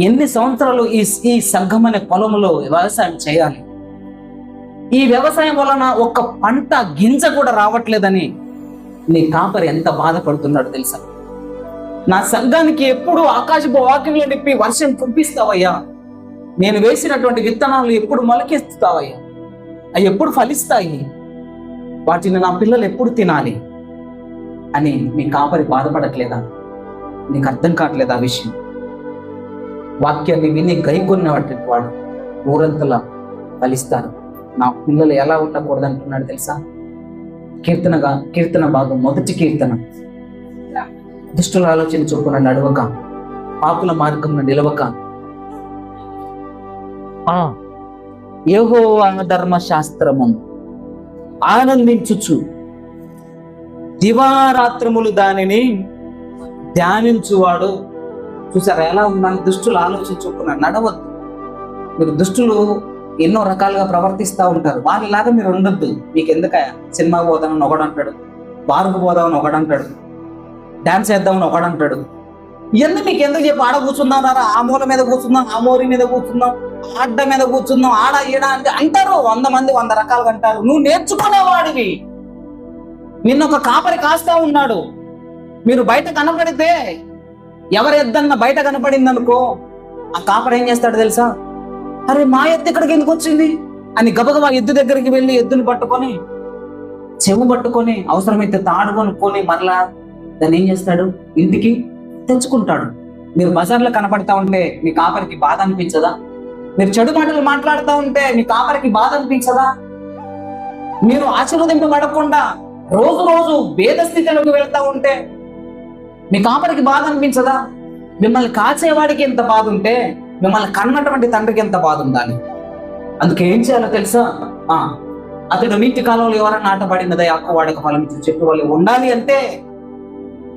ఎన్ని సంవత్సరాలు ఈ సంఘం అనే పొలంలో వ్యవసాయం చేయాలి, ఈ వ్యవసాయం వలన ఒక్క పంట గింజ కూడా రావట్లేదని నీ కాపరి ఎంత బాధపడుతున్నాడో తెలుసా? నా సంఘానికి ఎప్పుడు ఆకాశపు వాక్యంలో నిప్పి వర్షం కురిపిస్తావయ్యా, నేను వేసినటువంటి విత్తనాలు ఎప్పుడు మొలకెత్తుతావయ్యా, అవి ఎప్పుడు ఫలిస్తాయి, వాటిని నా పిల్లలు ఎప్పుడు తినాలి అని మీ కాపరి బాధపడట్లేదా? నీకు అర్థం కావట్లేదు ఆ విషయం. వాక్యాన్ని విని గైకొన్నటువంటి వాడు 100 ఫలిస్తారు. నా పిల్లలు ఎలా ఉండకూడదు అంటున్నాడు తెలుసా? కీర్తన భాగం 1వ కీర్తన. దుష్టుల ఆలోచన చొప్పున నడవక, పాపుల మార్గంలో నిలవక, యెహోవా ధర్మశాస్త్రము ఆనందించుచు దివారాత్రములు దానిని ధ్యానించువాడు. చూసారా ఎలా ఉందని? దుష్టులు ఆలోచించుకున్న నడవద్దు. మీరు దుష్టులు ఎన్నో రకాలుగా ప్రవర్తిస్తూ ఉంటారు, వాళ్ళలాగా మీరు ఉండొద్దు. మీకు ఎందుక సినిమాకి పోదామని ఒకడంటాడు, బారుకు పోదామని ఒకడంటాడు, డాన్స్ వేద్దామని ఒకడంటాడు. ఇవన్నీ మీకు ఎందుకు చెప్పి ఆడ కూర్చుందాం రా, ఆ మూల మీద కూర్చుందాం, ఆ మోరి మీద కూర్చుందాం, ఆడ్డ మీద కూర్చుందాం, ఆడ ఈడ అంటే అంటారు. 100 మంది 100 రకాలుగా అంటారు. నువ్వు నేర్చుకునేవాడివి. నిన్న ఒక కాపరి కాస్తా ఉన్నాడు. మీరు బయట కనపడితే, ఎవరి ఎద్దన్న బయట కనపడింది అనుకో, ఆ కాపరి ఏం చేస్తాడు తెలుసా? అరే మా ఎద్దు ఇక్కడికి ఎందుకు వచ్చింది అని గబగబా ఎద్దు దగ్గరికి వెళ్ళి ఎద్దుని పట్టుకొని, చెవు పట్టుకొని, అవసరమైతే తాడు కొనుక్కొని మరలా దాన్ని ఏం చేస్తాడు? ఇంటికి తెచ్చుకుంటాడు. మీరు బజార్లో కనపడతా ఉంటే మీ కాపరికి బాధ అనిపించదా? మీరు చెడు మాటలు మాట్లాడుతూ ఉంటే మీ కాపరికి బాధ అనిపించదా? మీరు ఆశీర్వదింపబడకుండా రోజు భేద స్థితిలోకి వెళ్తా ఉంటే మీ కాపరికి బాధ అనిపించదా? మిమ్మల్ని కాచేవాడికి ఎంత బాధ ఉంటే మిమ్మల్ని కన్నటువంటి తండ్రికి ఎంత బాధ ఉండాలి. అందుకే ఏం చేయాలో తెలుసా? అతడు నీటి కాలంలో ఎవరైనా నాటబడినదే ఆకు వాడక ఫలం చెట్టు వాళ్ళు ఉండాలి అంటే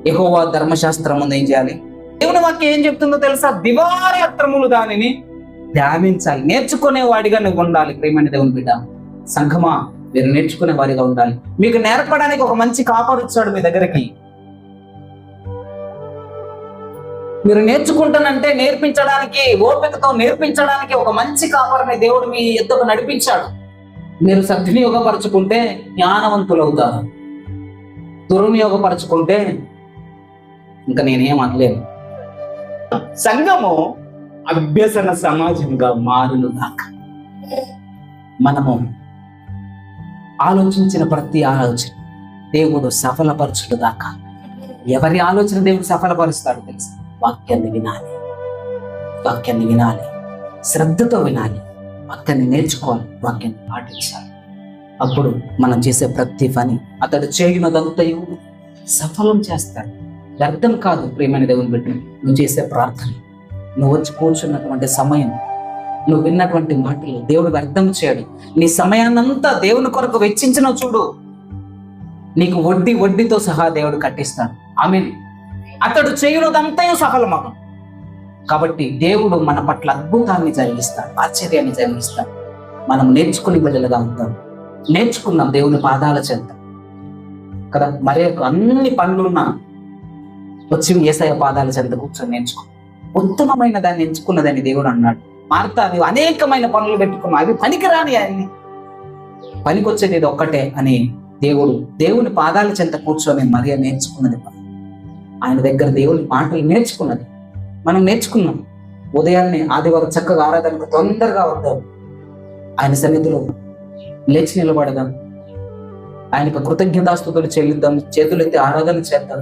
యెహోవా ధర్మశాస్త్రం ముందు ఏం చేయాలి? దేవుని వాక్యం ఏం చెప్తుందో తెలుసా? దివారాత్రములు దానిని ధ్యానించాలి. నేర్చుకునే వాడిగా నువ్వు ఉండాలి. ప్రేమైన దేవుని బిడ్డ, సంఘమా, మీరు నేర్చుకునే వారిగా ఉండాలి. మీకు నేర్పడానికి ఒక మంచి కాపరి వచ్చాడు మీ దగ్గరికి. మీరు నేర్చుకుంటానంటే నేర్పించడానికి, ఓపికతో నేర్పించడానికి ఒక మంచి కాపరిని దేవుడు మీ ఎద్దుకు నడిపించాడు. మీరు సద్వినియోగపరచుకుంటే జ్ఞానవంతులు అవుతారు. దుర్వినియోగపరచుకుంటే ఇంకా నేనేం అనలేను. సంఘము అభ్యసన సమాజంగా మారును దాకా మనము ఆలోచించిన ప్రతి ఆలోచన దేవుడు సఫలపరచుడు దాకా. ఎవరి ఆలోచన దేవుడు సఫలపరుస్తాడు తెలుసు? వాక్యాన్ని వినాలి, వాక్యాన్ని వినాలి, శ్రద్ధతో వినాలి, వాక్యాన్ని నేర్చుకోవాలి, వాక్యాన్ని పాటించాలి. అప్పుడు మనం చేసే ప్రతి పని అతడు చేయునదంతయు సఫలం చేస్తాడు. వ్యర్థం కాదు. ప్రియమైన దేవుని బిడ్డ, నువ్వు చేసే ప్రార్థన, నువ్వు వచ్చి కూర్చున్నటువంటి సమయం, నువ్వు విన్నటువంటి మాటలు దేవుడు వ్యర్థం చేయడు. నీ సమయాన్నంతా దేవుని కొరకు వెచ్చించిన చూడు, నీకు వడ్డీతో సహా దేవుడు కట్టిస్తాడు. ఆమేన్. అతడు చేయునదంతయు సఫలమగు. కాబట్టి దేవుడు మన పట్ల అద్భుతాన్ని జరిగిస్తాడు, ఆశ్చర్యాన్ని జరిగిస్తాడు. మనం నేర్చుకుని బిడ్డలుగా ఉంటాం. నేర్చుకున్నాం దేవుని పాదాల చెంత కదా. మరి అన్ని పనులున్నా వచ్చి యేసయ్య పాదాల చెంత కూర్చొని నేర్చుకో. ఉత్తమమైన దాన్ని ఎంచుకున్నదని దేవుడు అన్నాడు. మార్తా, నీవు అనేకమైన పనులు పెట్టుకున్నావు, అవి పనికిరాని, అన్ని పనికొచ్చేది ఇది ఒక్కటే అని దేవుని పాదాల చెంత కూర్చొని మరియ నేర్చుకున్నది. ఆయన దగ్గర దేవుని మాటలు నేర్చుకున్నది. మనం నేర్చుకున్నాం. ఉదయాన్నే ఆదివారం చక్కగా ఆరాధనకు తొందరగా వద్దాం, ఆయన సన్నిధిలో లేచి నిలబడదాం, ఆయనకు కృతజ్ఞతాస్తుతులు చెల్లిద్దాం, చేతులెత్తి ఆరాధన చేద్దాం.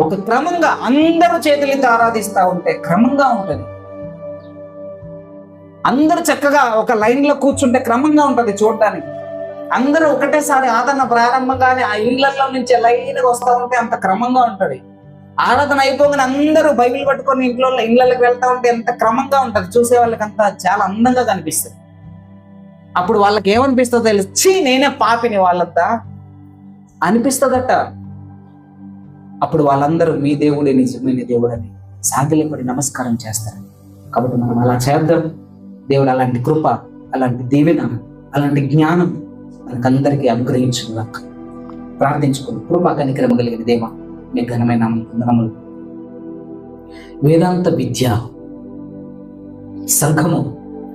ఒక క్రమంగా అందరూ చేతులెత్తి ఆరాధిస్తా ఉంటే క్రమంగా ఉంటుంది. అందరూ చక్కగా ఒక లైన్ లో కూర్చుంటే క్రమంగా ఉంటుంది చూడటానికి. అందరూ ఒకటేసారి ఆరాధన ప్రారంభంగానే ఆ ఇళ్లలో నుంచి లైన్గా వస్తా ఉంటే అంత క్రమంగా ఉంటుంది. ఆరాధన అయిపోగానే అందరూ బైబిల్ పట్టుకొని ఇళ్ళకి వెళ్తా ఉంటే ఎంత క్రమంగా ఉంటుంది. చూసే వాళ్ళకి అంతా చాలా అందంగా కనిపిస్తుంది. అప్పుడు వాళ్ళకి ఏమనిపిస్తుందో తెలిసి, నేనే పాపిని వాళ్ళంతా అనిపిస్తుందట. అప్పుడు వాళ్ళందరూ మీ దేవుడే నిజమైన దేవుడు అని సాగిలపడి నమస్కారం చేస్తారు. కాబట్టి మనం అలా చేద్దాం. దేవుడు అలాంటి కృప, అలాంటి దీవెన, అలాంటి జ్ఞానం మనకందరికీ అనుగ్రహించుగాక. ప్రార్థించుకుని, కృపా కనికరమ కలిగిన దేవా, మీ ఘనమైన నామములు. వేదాంత విద్య సంఘము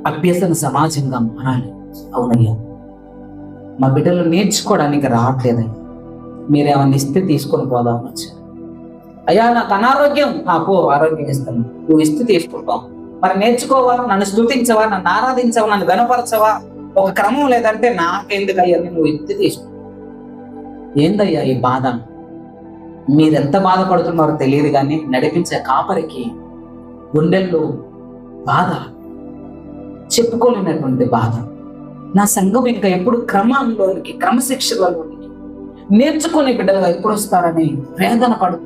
అభ్యసన సమాజంగా మారాలి. అవునయ్యా, మా బిడ్డలు నేర్చుకోవడానికి రావట్లేదయ్యా. మీరేమన్నా ఇస్తే తీసుకొని పోదామని వచ్చారు. అయ్యా నాకు అనారోగ్యం, ఆరోగ్యం ఇస్తాను, నువ్వు ఇస్తే తీసుకుంటావు. మరి నేర్చుకోవా, నన్ను స్తుతించవా, నన్ను ఆరాధించవా, నన్ను గణపరచవా, ఒక క్రమం లేదంటే నాకెందుకయ్యా, నువ్వు ఎత్తి తీసుకో. ఏందయ్యా ఈ బాధ? మీరెంత బాధపడుతున్నారో తెలియదు, కానీ నడిపించే కాపరికి గుండెల్లో బాధ, చెప్పుకోలేనటువంటి బాధ. నా సంఘం ఇంకా ఎప్పుడు క్రమంలోనికి, క్రమశిక్షణలోనికి నేర్చుకునే బిడ్డలుగా ఎప్పుడు వస్తారని వేదన పడు.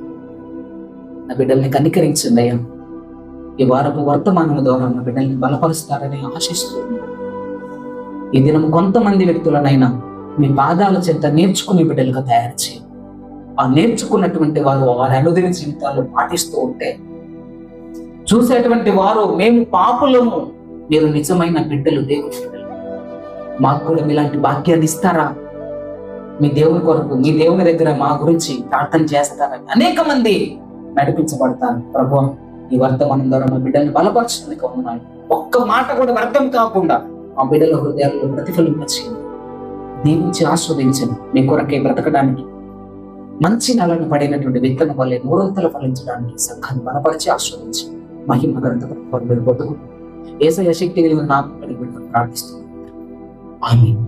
నా బిడ్డల్ని కనికరించండి అయ్యా. ఈ వారపు వర్తమానం ద్వారా నా బిడ్డల్ని బలపరుస్తారని ఆశిస్తూ, ఈ దినం కొంతమంది వ్యక్తులనైనా మీ పాదాల చెంత నేర్చుకునే బిడ్డలుగా తయారు చేయండి. ఆ నేర్చుకున్నటువంటి వారు వారి అనుదిన జీవితాల్లో పాటిస్తూ ఉంటే చూసేటువంటి వారు, మేము పాపులము, మీరు నిజమైన బిడ్డలు, దేవుని బిడ్డలు, మాకు కూడా మీలాంటి భాగ్యాన్ని ఇస్తారా, మీ దేవుని కొరకు, మీ దేవుని దగ్గర మా గురించి ప్రార్థన చేస్తారని అనేక మంది నడిపించబడతారు. ప్రభువా, ఈ వర్తమానం ద్వారా మా బిడ్డల్ని బలపరచడానికి వందనాలు. ఒక్క మాట కూడా వ్యర్థం కాకుండా మా బిడ్డల హృదయాల్లో ప్రతిఫలింపచేయండి, దీవించి ఆస్వాదించండి. మీ కొరకే బ్రతకడానికి, మంచి నెలను పడినటువంటి విత్తనం వల్లే నూరంతలు ఫలించడానికి సంఘాన్ని బలపరిచి ఆస్వాదించి మహిమ గ్రంథ బతుకు ఏసయ్య శక్తి కలిగిన నాకు ప్రార్థిస్తున్నాను. ఆమేన్.